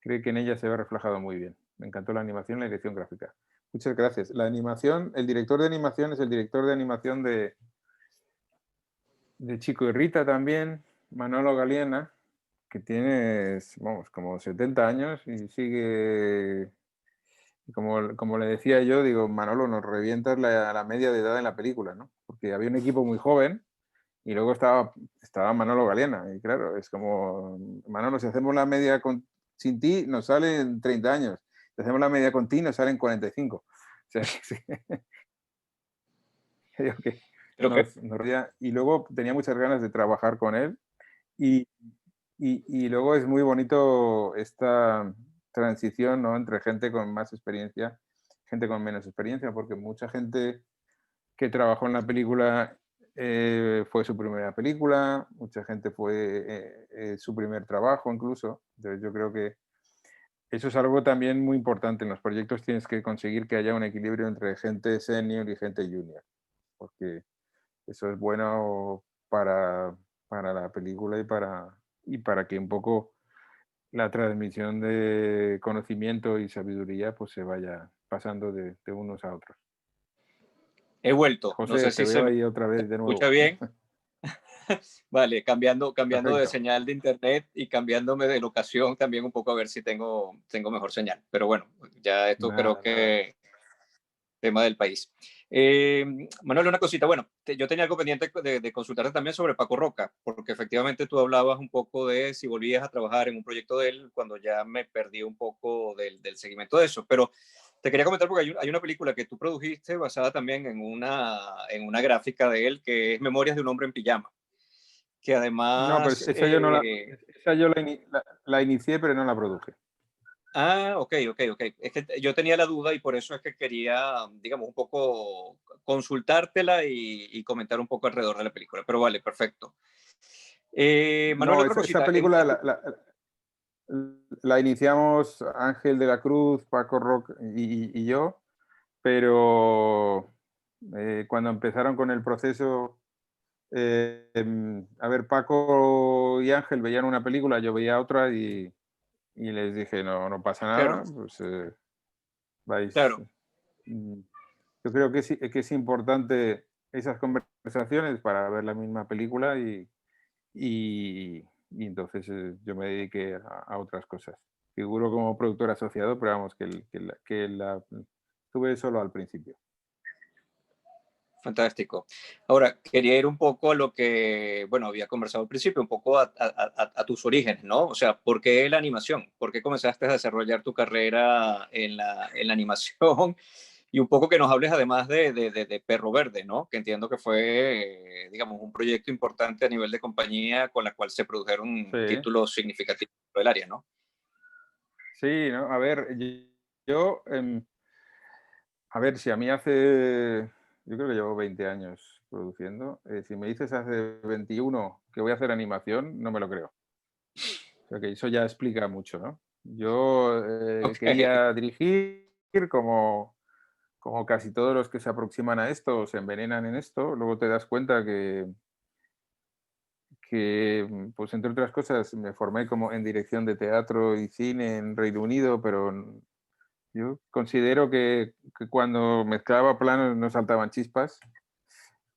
E: cree que en ella se ve reflejado muy bien. Me encantó la animación y la dirección gráfica. Muchas gracias. La animación, el director de animación es el director de animación de Chico y Rita también, Manolo Galiena, que tiene, vamos, como 70 años y sigue, como le decía yo, digo, Manolo, nos revientas la media de edad en la película, ¿no? Porque había un equipo muy joven y luego estaba Manolo Galiena. Y claro, es como, Manolo, si hacemos la media sin ti, nos salen 30 años. Si hacemos la media con ti, nos salen 45. O sea, sí. Digo que y luego tenía muchas ganas de trabajar con él y luego es muy bonito esta transición, ¿no? Entre gente con más experiencia, gente con menos experiencia, porque mucha gente que trabajó en la película fue su primera película, mucha gente fue su primer trabajo incluso. Entonces yo creo que eso es algo también muy importante. En los proyectos tienes que conseguir que haya un equilibrio entre gente senior y gente junior, porque eso es bueno para la película y para que un poco la transmisión de conocimiento y sabiduría pues se vaya pasando de unos a otros.
B: He vuelto.
E: José,
B: No sé
E: te
B: si
E: veo ahí otra vez de nuevo.
B: ¿Escucha bien? Vale, cambiando
E: Perfecto.
B: de señal de internet y cambiándome de locación también un poco a ver si tengo mejor señal. Pero bueno, ya esto creo que tema del país. Manuel, una cosita. Bueno, yo tenía algo pendiente de consultarte también sobre Paco Roca, porque efectivamente tú hablabas un poco de si volvías a trabajar en un proyecto de él, cuando ya me perdí un poco del seguimiento de eso. Pero te quería comentar porque hay una película que tú produjiste basada también en una gráfica de él, que es Memorias de un hombre en pijama, que
E: No, pero
B: además...
E: esa yo, la inicié, pero no la produje.
B: Ok. Es que yo tenía la duda y por eso es que quería, digamos, un poco consultártela y comentar un poco alrededor de la película. Pero vale, perfecto. Manuel,
E: No,
B: otra cosita.
E: esa película la iniciamos Ángel de la Cruz, Paco Roca y yo, pero cuando empezaron con el proceso A ver, Paco y Ángel veían una película, yo veía otra y les dije, no pasa nada,
B: Claro,
E: pues vais.
B: claro.
E: mm, Yo creo que es importante esas conversaciones para ver la misma película y entonces yo me dediqué a otras cosas. Figuro como productor asociado, pero vamos, que la tuve solo al principio.
B: Fantástico. Ahora, quería ir un poco a lo que, bueno, había conversado al principio, un poco a tus orígenes, ¿no? O sea, ¿por qué la animación? ¿Por qué comenzaste a desarrollar tu carrera en la animación? Y un poco que nos hables además de Perro Verde, ¿no? Que entiendo que fue, digamos, un proyecto importante a nivel de compañía con la cual se produjeron
E: Sí,
B: títulos significativos del área, ¿no?
E: sí, ¿no? A ver, yo, a ver, si a mí hace, yo creo que llevo 20 años produciendo, si me dices hace 21 que voy a hacer animación, no me lo creo. O sea que eso ya explica mucho, ¿no? Yo
B: Ok.
E: quería dirigir como casi todos los que se aproximan a esto o se envenenan en esto, luego te das cuenta que, pues entre otras cosas, me formé como en dirección de teatro y cine en Reino Unido, pero yo considero que cuando mezclaba planos no saltaban chispas.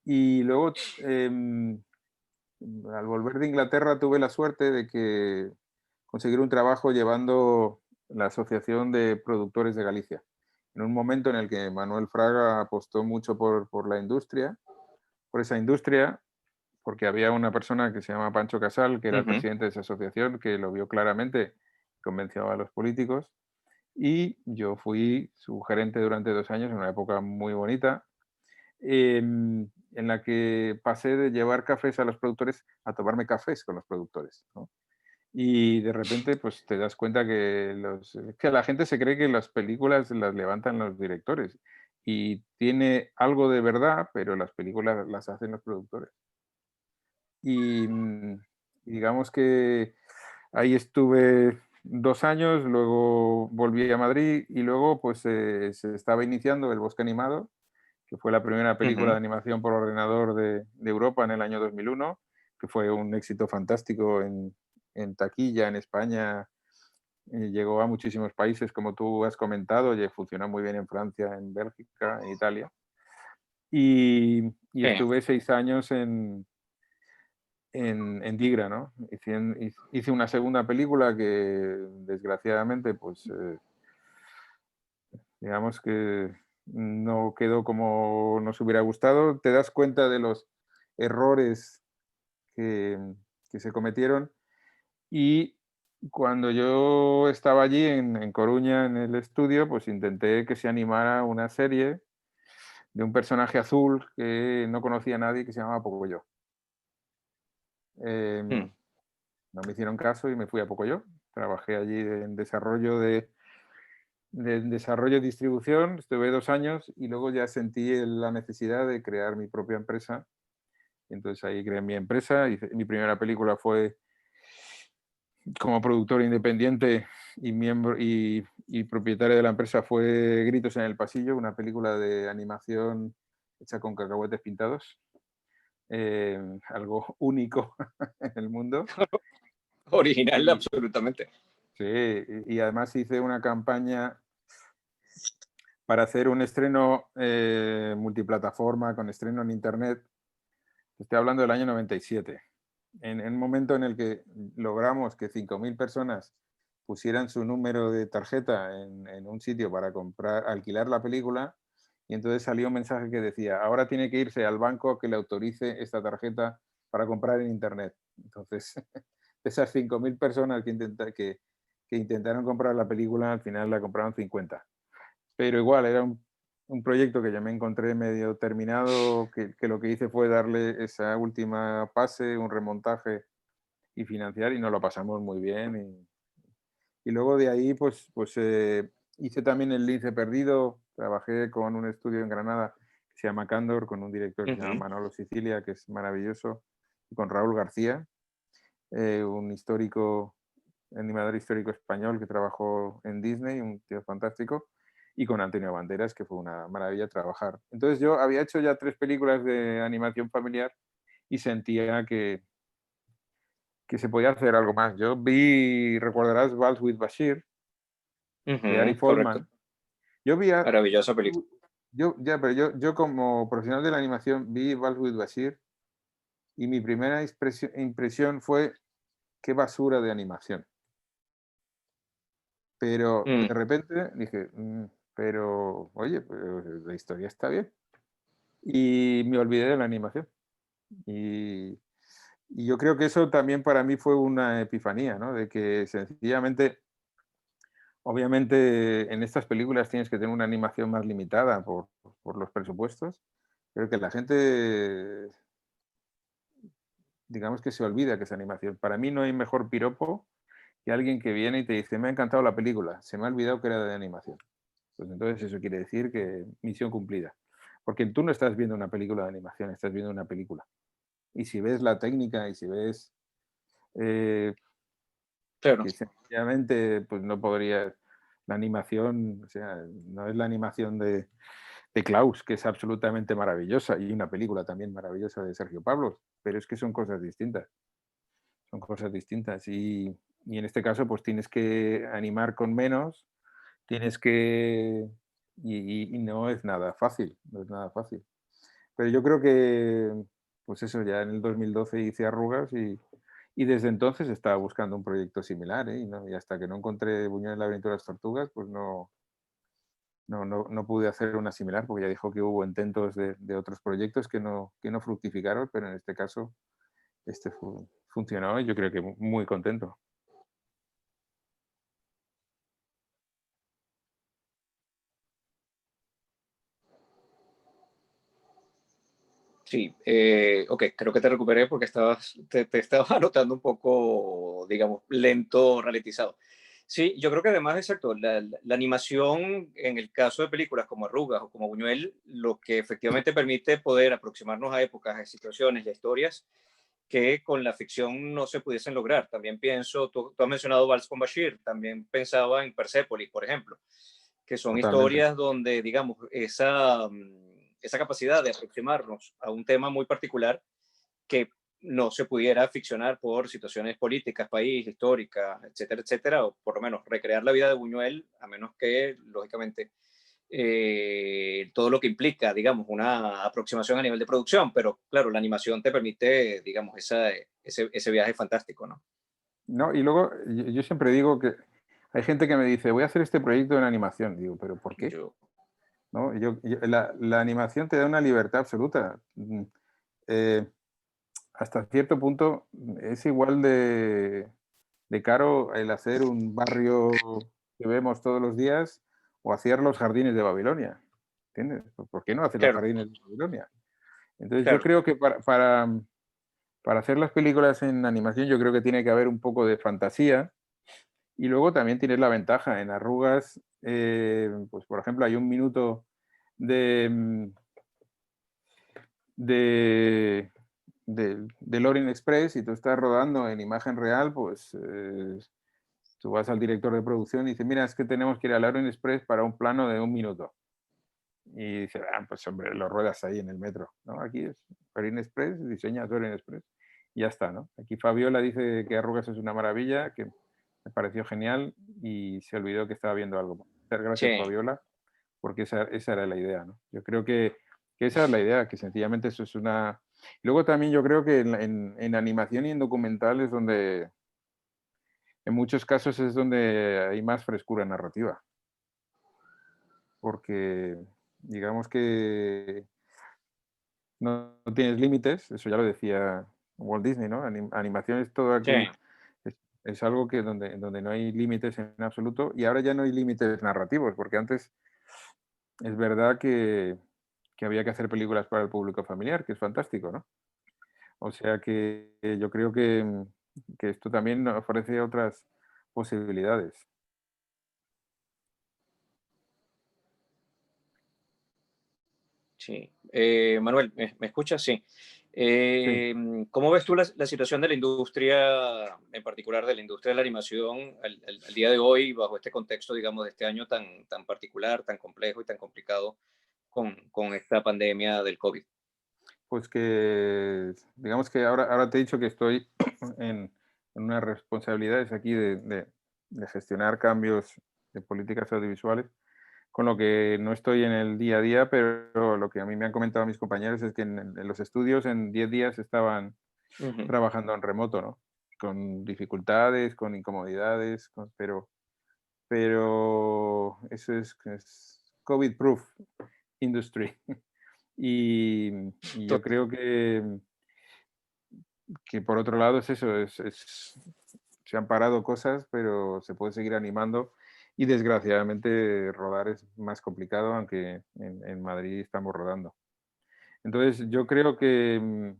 E: Y luego, al volver de Inglaterra, tuve la suerte de que conseguir un trabajo llevando la Asociación de Productores de Galicia, en un momento en el que Manuel Fraga apostó mucho por la industria, por esa industria, porque había una persona que se llama Pancho Casal, que era el
B: Ujú.
E: presidente de esa asociación, que lo vio claramente, convenció a los políticos, y yo fui su gerente durante 2 años, en una época muy bonita, en la que pasé de llevar cafés a los productores a tomarme cafés con los productores, ¿no? Y de repente, pues te das cuenta que la gente se cree que las películas las levantan los directores. Y tiene algo de verdad, pero las películas las hacen los productores. Y digamos que ahí estuve 2 años, luego volví a Madrid y luego pues se estaba iniciando El Bosque Animado, que fue la primera película de
B: Ujú.
E: animación por ordenador de Europa en el año 2001, que fue un éxito fantástico en taquilla en España. Llegó a muchísimos países, como tú has comentado, y funcionó muy bien en Francia, en Bélgica, en Italia. Y
B: Sí.
E: estuve 6 años en Digra, ¿no? Hice una segunda película que, desgraciadamente, pues digamos que no quedó como nos hubiera gustado. Te das cuenta de los errores que, que se cometieron. Y cuando yo estaba allí en Coruña, en el estudio, pues intenté que se animara una serie de un personaje azul que no conocía a nadie, que se llamaba Pocoyo.
B: Mm.
E: No me hicieron caso y me fui a Pocoyo. Trabajé allí en desarrollo y distribución, estuve 2 años y luego ya sentí la necesidad de crear mi propia empresa. Y entonces ahí creé mi empresa. Mi primera película fue como productor independiente y miembro y propietario de la empresa, fue Gritos en el Pasillo, una película de animación hecha con cacahuetes pintados, algo único en el mundo.
B: Original,
E: Y,
B: absolutamente.
E: sí, y además hice una campaña para hacer un estreno multiplataforma con estreno en Internet. Estoy hablando del año 97. En un momento en el que logramos que 5.000 personas pusieran su número de tarjeta en un sitio para alquilar la película, y entonces salió un mensaje que decía, ahora tiene que irse al banco que le autorice esta tarjeta para comprar en Internet. Entonces, esas 5.000 personas que intentaron comprar la película, al final la compraron 50. Pero igual, era un proyecto que ya me encontré medio terminado, que lo que hice fue darle esa última pase, un remontaje y financiar, y nos lo pasamos muy bien. Y luego de ahí, pues hice también El Lince Perdido, trabajé con un estudio en Granada que se llama Cándor, con un director que se llama
B: Ujú.
E: Manolo Sicilia, que es maravilloso, y con Raúl García, un animador histórico español que trabajó en Disney, un tío fantástico, y con Antonio Banderas, que fue una maravilla trabajar. Entonces yo había hecho ya 3 películas de animación familiar y sentía que se podía hacer algo más. Yo vi, recordarás, Vals with Bashir, de Ari
B: Correcto.
E: Folman. Yo vi
B: Maravillosa película.
E: yo como profesional de la animación vi Vals with Bashir y mi primera impresión fue qué basura de animación. Pero de repente dije, pero oye, pero la historia está bien. Y me olvidé de la animación. Y yo creo que eso también para mí fue una epifanía, ¿no? De que sencillamente, obviamente en estas películas tienes que tener una animación más limitada por los presupuestos, pero que la gente, digamos que se olvida que es animación. Para mí no hay mejor piropo que alguien que viene y te dice, me ha encantado la película, se me ha olvidado que era de animación. Pues entonces eso quiere decir que misión cumplida. Porque tú no estás viendo una película de animación, estás viendo una película. Y si ves la técnica y si ves
B: Claro.
E: que sencillamente pues no podría, la animación, o sea, no es la animación de Klaus, que es absolutamente maravillosa, y una película también maravillosa de Sergio Pablos, pero es que son cosas distintas. Son cosas distintas. Y en este caso, pues tienes que animar con menos, tienes que... Y no es nada fácil, no es nada fácil. Pero yo creo que, pues eso, ya en el 2012 hice Arrugas y desde entonces estaba buscando un proyecto similar, ¿eh? Y hasta que no encontré Buñuel en el laberinto de las tortugas, pues no pude hacer una similar, porque ya dijo que hubo intentos de otros proyectos que no fructificaron, pero en este caso este funcionó y yo creo que muy contento.
B: Sí, ok, creo que te recuperé porque te estabas anotando un poco, digamos, lento, ralentizado. Sí, yo creo que además, exacto, la animación en el caso de películas como Arrugas o como Buñuel, lo que efectivamente permite poder aproximarnos a épocas, a situaciones y a historias que con la ficción no se pudiesen lograr. También pienso, tú has mencionado Vals con Bashir, también pensaba en Persepolis, por ejemplo, que son
E: Totalmente.
B: historias donde, digamos, esa capacidad de aproximarnos a un tema muy particular que no se pudiera ficcionar por situaciones políticas, país, históricas, etcétera, etcétera, o por lo menos recrear la vida de Buñuel, a menos que, lógicamente, todo lo que implica, digamos, una aproximación a nivel de producción, pero claro, la animación te permite, digamos, ese viaje fantástico, ¿no?
E: No, y luego yo siempre digo que hay gente que me dice, voy a hacer este proyecto en animación. Digo, ¿pero por qué?
B: Yo,
E: ¿No? La animación te da una libertad absoluta. Hasta cierto punto es igual de caro el hacer un barrio que vemos todos los días o hacer los jardines de Babilonia. ¿Entiendes? ¿Por qué no hacer los
B: claro,
E: jardines de Babilonia? Entonces yo
B: claro,
E: creo que para hacer las películas en animación yo creo que tiene que haber un poco de fantasía y luego también tienes la ventaja. En Arrugas, pues por ejemplo, hay un minuto de, de, del Orient Express y tú estás rodando en imagen real, pues tú vas al director de producción y dices, mira, es que tenemos que ir al Orient Express para un plano de 1 minuto. Y dice, pues hombre, lo ruedas ahí en el metro. ¿No? Aquí es Orient Express, diseñas Orient Express y ya está. ¿No? Aquí Fabiola dice que Arrugas es una maravilla, que me pareció genial y se olvidó que estaba viendo algo. Muchas gracias,
B: sí,
E: Fabiola, porque esa era la idea. ¿No? Yo creo que esa es la idea, que sencillamente eso es una... Luego también yo creo que en animación y en documental es donde, en muchos casos es donde hay más frescura narrativa. Porque digamos que no tienes límites, eso ya lo decía Walt Disney, ¿no? Animación es todo
B: sí,
E: aquí, es algo que donde no hay límites en absoluto y ahora ya no hay límites narrativos, porque antes es verdad que había que hacer películas para el público familiar, que es fantástico, ¿no? O sea que yo creo que esto también ofrece otras posibilidades.
B: sí. Manuel, ¿me escuchas? Sí.
E: Sí.
B: ¿Cómo ves tú la situación de la industria, en particular de la industria de la animación, al día de hoy, bajo este contexto, digamos, de este año tan particular, tan complejo y tan complicado con esta pandemia del COVID?
E: pues que, digamos que ahora te he dicho que estoy en unas responsabilidades aquí de gestionar cambios de políticas audiovisuales, con lo que no estoy en el día a día, pero lo que a mí me han comentado mis compañeros es que en los estudios en 10 días estaban
B: Ujú.
E: trabajando en remoto, ¿no? Con dificultades, con incomodidades, pero eso es COVID-proof industry. Y yo creo que por otro lado es eso, se han parado cosas, pero se puede seguir animando y desgraciadamente rodar es más complicado, aunque en Madrid estamos rodando. Entonces yo creo que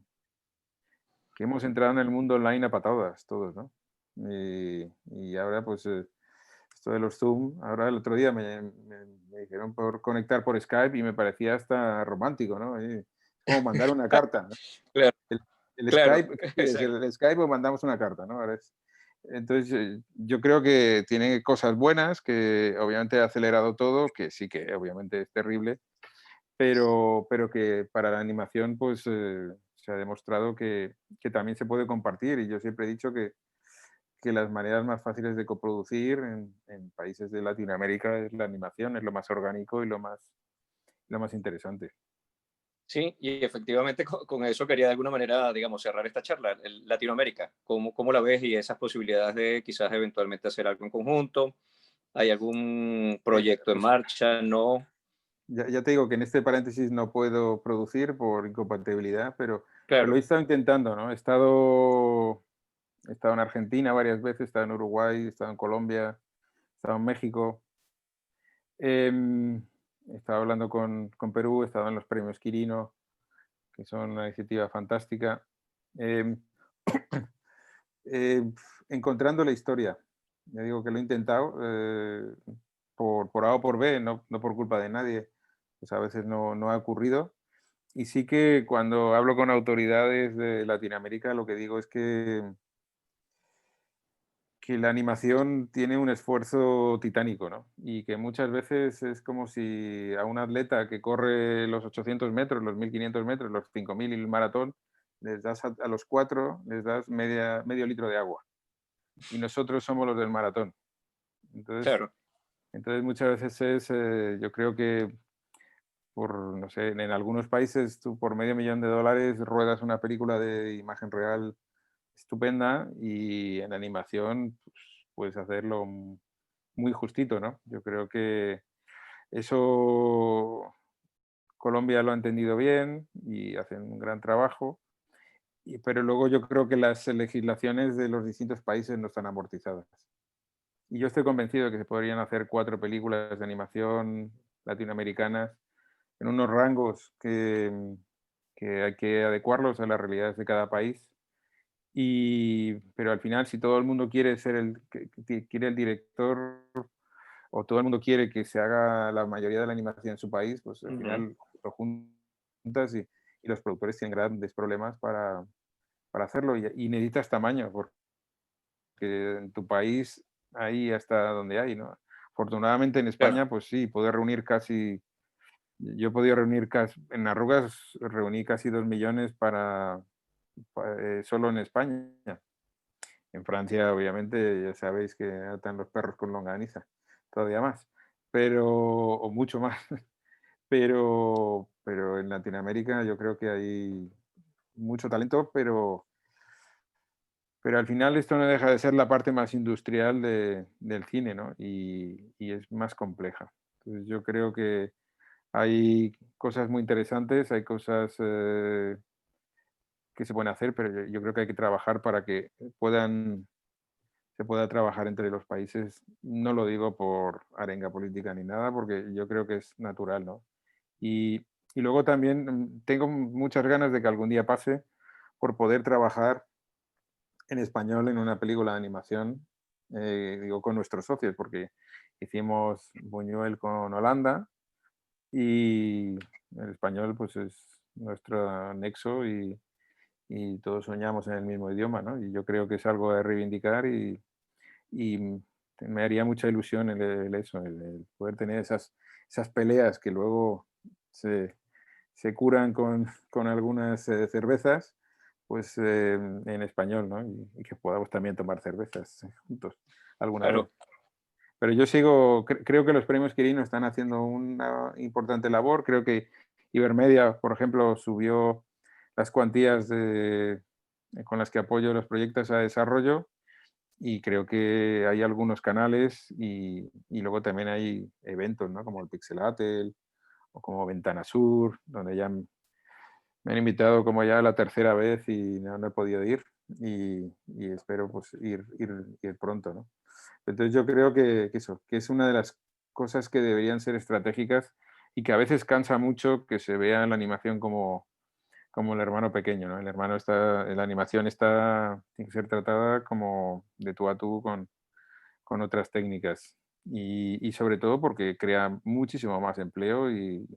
E: hemos entrado en el mundo online a patadas todos, ¿no? Y ahora pues esto de los Zoom, ahora el otro día me dijeron por conectar por Skype y me parecía hasta romántico, ¿no? Es como mandar una carta, ¿no?
B: Claro,
E: El
B: claro,
E: Skype, ¿qué quieres?
B: exacto.
E: El Skype o mandamos una carta, ¿no? Entonces, yo creo que tiene cosas buenas, que obviamente ha acelerado todo, que sí que obviamente es terrible, pero que para la animación pues se ha demostrado que también se puede compartir. Y yo siempre he dicho que las maneras más fáciles de coproducir en países de Latinoamérica es la animación, es lo más orgánico y lo más interesante.
B: Sí, y efectivamente con eso quería de alguna manera, digamos, cerrar esta charla. Latinoamérica, ¿cómo la ves y esas posibilidades de quizás eventualmente hacer algo en conjunto? ¿Hay algún proyecto en
E: Pues
B: marcha? ¿No?
E: ya te digo que en este paréntesis no puedo producir por incompatibilidad, pero lo he
B: Claro.
E: estado intentando, ¿no? He estado en Argentina varias veces, he estado en Uruguay, he estado en Colombia, he estado en México. He estado hablando con Perú, he estado en los premios Quirino, que son una iniciativa fantástica. Em, eh, Encontrando la historia. Ya digo que lo he intentado por A o por B, no por culpa de nadie. Pues a veces no ha ocurrido. Y sí que cuando hablo con autoridades de Latinoamérica, lo que digo es que la animación tiene un esfuerzo titánico, ¿no? Y que muchas veces es como si a un atleta que corre los 800 metros, los 1500 metros, los 5000 y el maratón, les das a los 4, les das medio litro de agua. Y nosotros somos los del maratón. Entonces,
B: Claro,
E: entonces muchas veces yo creo que no sé, en algunos países tú por $500,000 ruedas una película de imagen real estupenda y en animación pues, puedes hacerlo muy justito, ¿no? Yo creo que eso Colombia lo ha entendido bien y hacen un gran trabajo, pero luego yo creo que las legislaciones de los distintos países no están amortizadas. Y yo estoy convencido de que se podrían hacer 4 películas de animación latinoamericanas en unos rangos que hay que adecuarlos a las realidades de cada país. Pero al final, si todo el mundo quiere ser quiere el director o todo el mundo quiere que se haga la mayoría de la animación en su país, pues al
B: ujú,
E: final lo juntas y los productores tienen grandes problemas para hacerlo y necesitas tamaño, porque en tu país hay hasta donde hay, ¿no? Afortunadamente en
B: claro,
E: España, pues sí, puedo reunir casi, yo he podido reunir casi, en Arrugas reuní casi 2 millones solo en España. En Francia, obviamente, ya sabéis que atan los perros con longaniza, todavía más, o mucho más. Pero en Latinoamérica yo creo que hay mucho talento, pero al final esto no deja de ser la parte más industrial del cine, ¿no? Y es más compleja. Entonces yo creo que hay cosas muy interesantes, hay cosas que se pueden hacer, pero yo creo que hay que trabajar para que se pueda trabajar entre los países. No lo digo por arenga política ni nada, porque yo creo que es natural, ¿no? Y, y luego también tengo muchas ganas de que algún día pase por poder trabajar en español en una película de animación, digo, con nuestros socios, porque hicimos Buñuel con Holanda y el español pues es nuestro nexo y todos soñamos en el mismo idioma, ¿no? Y yo creo que es algo de reivindicar y me haría mucha ilusión el poder tener esas peleas que luego se, se curan con algunas cervezas, pues en español, ¿no? Y que podamos también tomar cervezas juntos alguna
B: Claro.
E: vez. Pero yo creo que los premios Quirino están haciendo una importante labor. Creo que Ibermedia, por ejemplo, subió las cuantías con las que apoyo los proyectos a desarrollo, y creo que hay algunos canales y luego también hay eventos, ¿no? Como el Pixelatel o como Ventana Sur, donde ya me han invitado como ya la tercera vez y no he podido ir, y espero pues ir pronto, ¿no? Entonces yo creo que eso, que es una de las cosas que deberían ser estratégicas y que a veces cansa mucho que se vea en la animación como el hermano pequeño, ¿no? La animación tiene que ser tratada como de tú a tú con otras técnicas, y sobre todo porque crea muchísimo más empleo y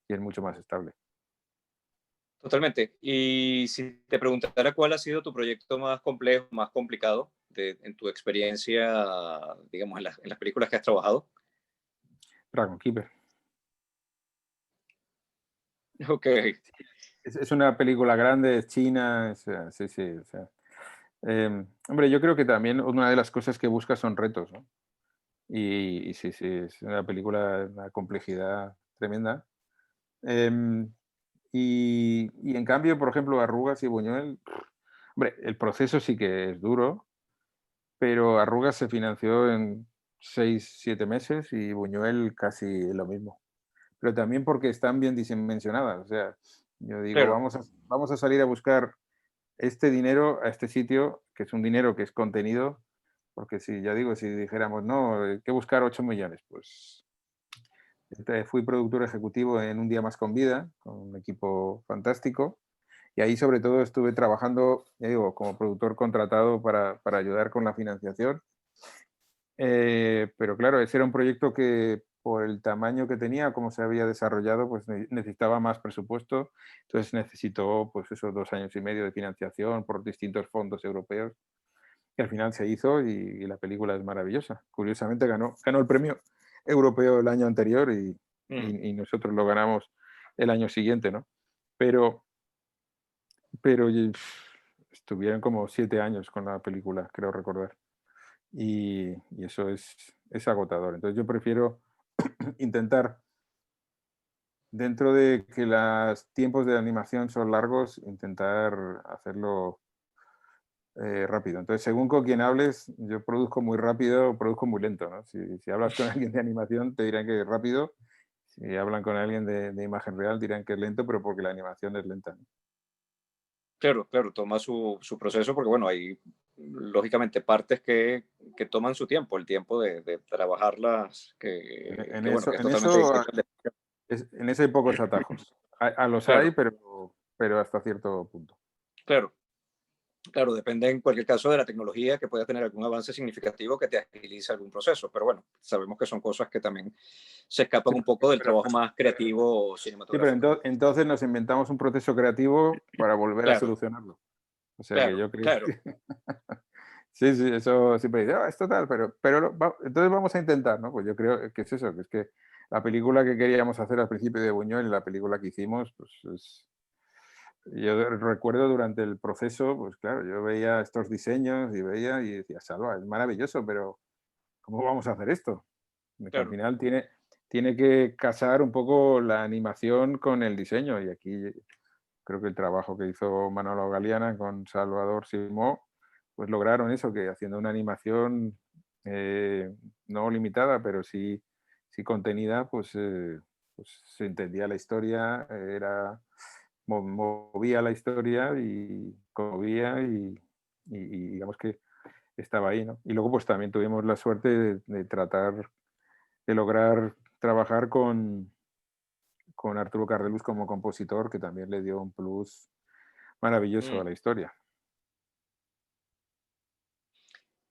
E: es mucho más estable.
B: Totalmente. Y si te preguntara cuál ha sido tu proyecto más complejo, más complicado en tu experiencia, digamos, en las películas que has trabajado.
E: Dragon Keeper.
B: Ok,
E: Es una película grande, es china, sí, sí. O sea, hombre, yo creo que también una de las cosas que busca son retos, ¿no? Y sí, sí, es una película de una complejidad tremenda. Em, y en cambio, por ejemplo, Arrugas y Buñuel, hombre, el proceso sí que es duro, pero Arrugas se financió en 6, 7 meses y Buñuel casi lo mismo. Pero también porque están bien dimensionadas. O sea, yo digo,
B: claro,
E: vamos a salir a buscar este dinero a este sitio, que es un dinero que es contenido, porque si, ya digo, si dijéramos, no, hay que buscar 8 millones, pues fui productor ejecutivo en Un Día Más con Vida, con un equipo fantástico, y ahí sobre todo estuve trabajando, ya digo, como productor contratado para ayudar con la financiación. Pero claro, ese era un proyecto que por el tamaño que tenía, como se había desarrollado, pues necesitaba más presupuesto. Entonces necesitó pues esos 2 años y medio de financiación por distintos fondos europeos. Y al final se hizo y la película es maravillosa. Curiosamente ganó el premio europeo el año anterior y nosotros lo ganamos el año siguiente, ¿no? Pero estuvieron como 7 años con la película, creo recordar. Y eso es agotador. Entonces yo prefiero intentar, dentro de que los tiempos de animación son largos, intentar hacerlo rápido. Entonces, según con quién hables, yo produzco muy rápido o produzco muy lento, ¿no? Si hablas con alguien de animación, te dirán que es rápido. Si hablan con alguien de imagen real, dirán que es lento, pero porque la animación es lenta, ¿no?
B: claro, claro, toma su proceso porque, bueno, hay lógicamente partes que toman su tiempo, el tiempo de trabajarlas,
E: En
B: bueno,
E: eso,
B: que es
E: en
B: totalmente
E: eso,
B: distinto.
E: en eso hay pocos atajos. Los hay,
B: Claro,
E: pero hasta cierto punto.
B: claro. Claro, depende en cualquier caso de la tecnología que pueda tener algún avance significativo que te agilice algún proceso, pero bueno, sabemos que son cosas que también se escapan
E: Sí,
B: un poco del
E: pero,
B: trabajo más creativo
E: sí, pero
B: cinematográfico.
E: entonces nos inventamos un proceso creativo para volver a
B: Claro,
E: solucionarlo. O sea que
B: claro,
E: yo creo
B: claro,
E: que sí, sí, eso siempre dice, "Ah, es total, pero entonces vamos a intentar", ¿no? Pues yo creo que es eso, que es que la película que queríamos hacer al principio de Buñuel y la película que hicimos, pues yo recuerdo durante el proceso, pues claro, yo veía estos diseños y decía, Salva, es maravilloso, pero ¿cómo vamos a hacer esto? De que al
B: claro.
E: final tiene que casar un poco la animación con el diseño, y aquí creo que el trabajo que hizo Manolo Galeana con Salvador Simó, pues lograron eso, que haciendo una animación no limitada, pero sí contenida, pues se entendía la historia, movía la historia y conmovía y digamos que estaba ahí, ¿no? Y luego pues también tuvimos la suerte de tratar de lograr trabajar con Arturo Cardelus como compositor, que también le dio un plus maravilloso
B: Mm.
E: a la historia.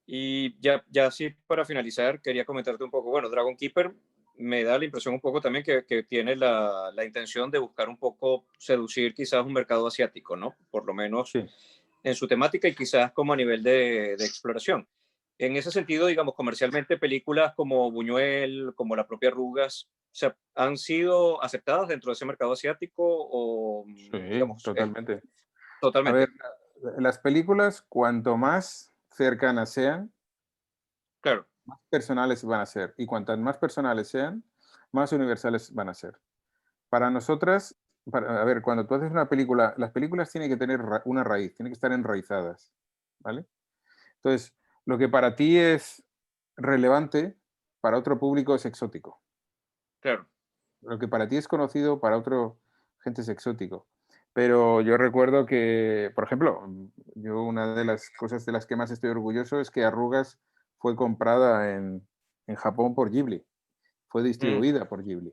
B: Y ya sí, para finalizar, quería comentarte un poco, bueno, Dragon Keeper me da la impresión un poco también que tiene la intención de buscar un poco seducir quizás un mercado asiático, ¿no? Por lo menos
E: Sí.
B: en su temática y quizás como a nivel de exploración. En ese sentido, digamos, comercialmente, películas como Buñuel, como la propia Arrugas, o sea, ¿han sido aceptadas dentro de ese mercado asiático o,
E: Sí,
B: digamos,
E: totalmente. A
B: totalmente?
E: ver, las películas, cuanto más cercanas sean,
B: Claro,
E: más personales van a ser. Y cuantas más personales sean, más universales van a ser. Para nosotras, a ver, cuando tú haces una película, las películas tienen que tener una raíz, tienen que estar enraizadas, ¿vale? Entonces, lo que para ti es relevante, para otro público es exótico.
B: claro.
E: Lo que para ti es conocido, para otro gente es exótico. Pero yo recuerdo que, por ejemplo, yo una de las cosas de las que más estoy orgulloso es que Arrugas fue comprada en Japón por Ghibli, fue
B: Mm,
E: distribuida por Ghibli.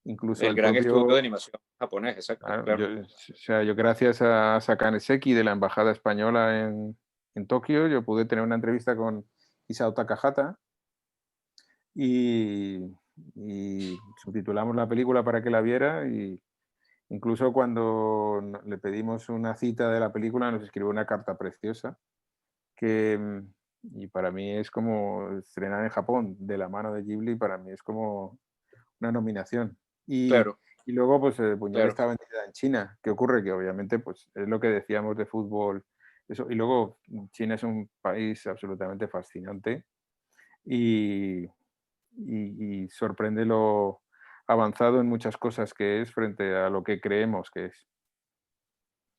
E: Incluso
B: el
E: el
B: gran estudio de
E: propio,
B: animación japonés, exacto,
E: claro,
B: claro.
E: o sea, yo gracias a Sakane Seki de la Embajada Española en Tokio, yo pude tener una entrevista con Isao Takahata y, y subtitulamos la película para que la viera y incluso cuando le pedimos una cita de la película nos escribió una carta preciosa que, y para mí es como estrenar en Japón de la mano de Ghibli, para mí es como una nominación.
B: Claro,
E: Y luego, pues Buñuel
B: claro.
E: está vendida en China. ¿Qué ocurre? Que obviamente, pues es lo que decíamos de fútbol. Eso. Y luego, China es un país absolutamente fascinante y, y sorprende lo avanzado en muchas cosas que es frente a lo que creemos que es.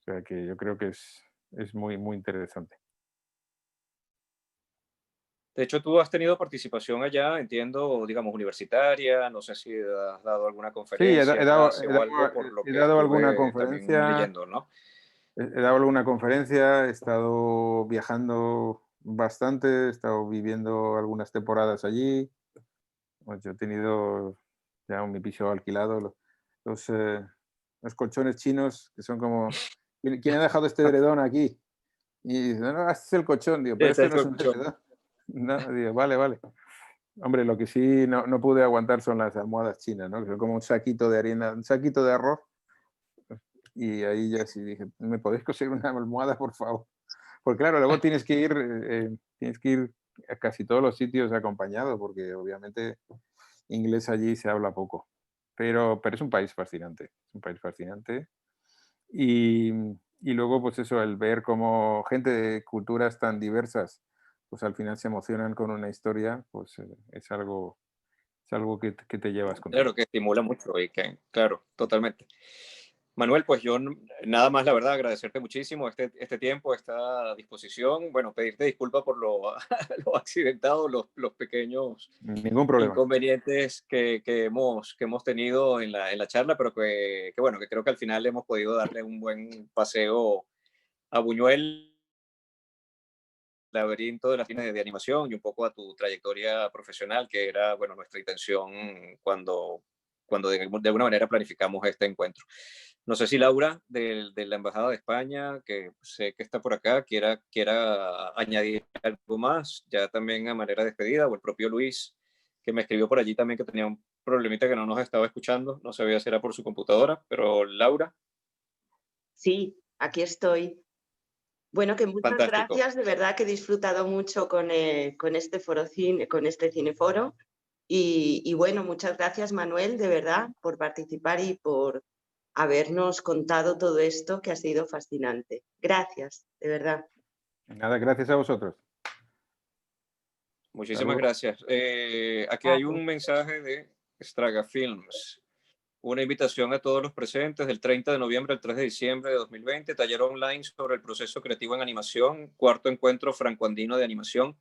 E: O sea que yo creo que es muy, muy interesante.
B: De hecho, tú has tenido participación allá, entiendo, digamos, universitaria, no sé si has dado alguna
E: Sí,
B: conferencia, clase o algo, por lo
E: he
B: que
E: dado alguna
B: estuve también
E: conferencia,
B: leyendo, ¿no?
E: he dado alguna conferencia, he estado viajando bastante, he estado viviendo algunas temporadas allí. Pues yo he tenido ya mi piso alquilado, los, eh, los colchones chinos que son como, ¿quién ha dejado este edredón aquí? Y dice, no, este es el colchón, digo, pero
B: Ese
E: esto
B: es
E: no es
B: el
E: un
B: colchón.
E: edredón. No, digo, vale, vale. Hombre, lo que sí no pude aguantar son las almohadas chinas, ¿no? Que son como un saquito de harina, un saquito de arroz. Y ahí ya sí dije, ¿me podéis conseguir una almohada, por favor? Porque claro, luego tienes que ir a casi todos los sitios acompañado, porque obviamente inglés allí se habla poco. Pero es un país fascinante, es un país fascinante. Y, y luego, pues eso, el ver cómo gente de culturas tan diversas, pues al final se emocionan con una historia, pues es algo que te llevas
B: Claro,
E: contigo.
B: que estimula mucho y que, claro, totalmente. Manuel, pues yo nada más, la verdad, agradecerte muchísimo este tiempo, esta disposición. Bueno, pedirte disculpas por lo accidentado, los pequeños
E: Ningún problema.
B: inconvenientes que hemos tenido en la charla, pero bueno, que creo que al final hemos podido darle un buen paseo a Buñuel, laberinto de las líneas de animación y un poco a tu trayectoria profesional, que era, bueno, nuestra intención cuando de alguna manera planificamos este encuentro. No sé si Laura, de la Embajada de España, que sé que está por acá, quiera añadir algo más, ya también a manera de despedida, o el propio Luis, que me escribió por allí también que tenía un problemita que no nos estaba escuchando, no sabía si era por su computadora, pero Laura,
D: Sí, aquí estoy. Bueno, que muchas
B: fantástico.
D: gracias, de verdad que he disfrutado mucho con este foro cine, con este cineforo. Y bueno, muchas gracias, Manuel, de verdad, por participar y por habernos contado todo esto que ha sido fascinante. Gracias, de verdad.
E: Nada, gracias a vosotros. Hasta
B: Muchísimas
E: luego.
B: gracias. Aquí hay un mensaje de Straga Films. Una invitación a todos los presentes del 30 de noviembre al 3 de diciembre de 2020, taller online sobre el proceso creativo en animación, cuarto encuentro franco-andino de animación,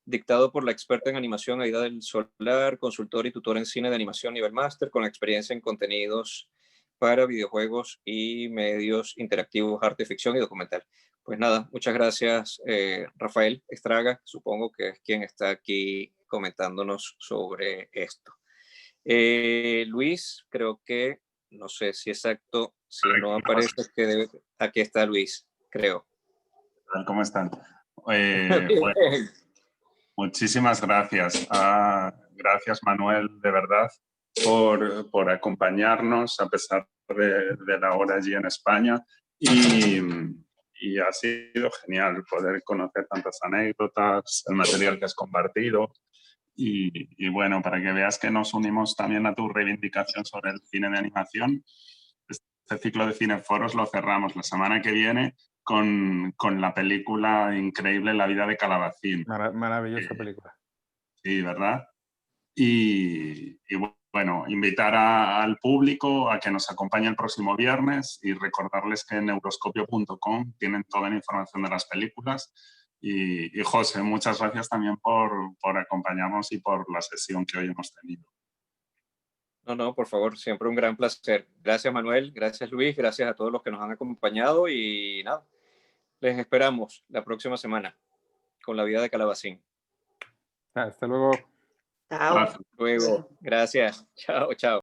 B: dictado por la experta en animación Aida del Solar, consultora y tutora en cine de animación nivel máster, con experiencia en contenidos para videojuegos y medios interactivos, arte, ficción y documental. Pues nada, muchas gracias, Rafael Estraga, supongo que es quien está aquí comentándonos sobre esto. Luis, creo que, no sé si exacto, si no
C: Aquí, José,
B: aparece, que debe, aquí está Luis, creo.
C: ¿cómo están? Bueno,
B: Bien.
C: muchísimas gracias. Gracias, Manuel, de verdad, por acompañarnos a pesar de la hora allí en España. y ha sido genial poder conocer tantas anécdotas, el material que has compartido. Y bueno, para que veas que nos unimos también a tu reivindicación sobre el cine de animación, este ciclo de cineforos lo cerramos la semana que viene con la película increíble La vida de Calabacín.
E: Maravillosa película.
C: Sí, ¿verdad? Y bueno, invitar al público a que nos acompañe el próximo viernes y recordarles que en euroscopio.com tienen toda la información de las películas. Y José, muchas gracias también por acompañarnos y por la sesión que hoy hemos tenido.
B: No, por favor, siempre un gran placer. Gracias, Manuel, gracias, Luis, gracias a todos los que nos han acompañado y nada, les esperamos la próxima semana con La vida de Calabacín.
E: Hasta luego.
D: Chao.
C: Gracias.
B: Luego, gracias. Chao, chao.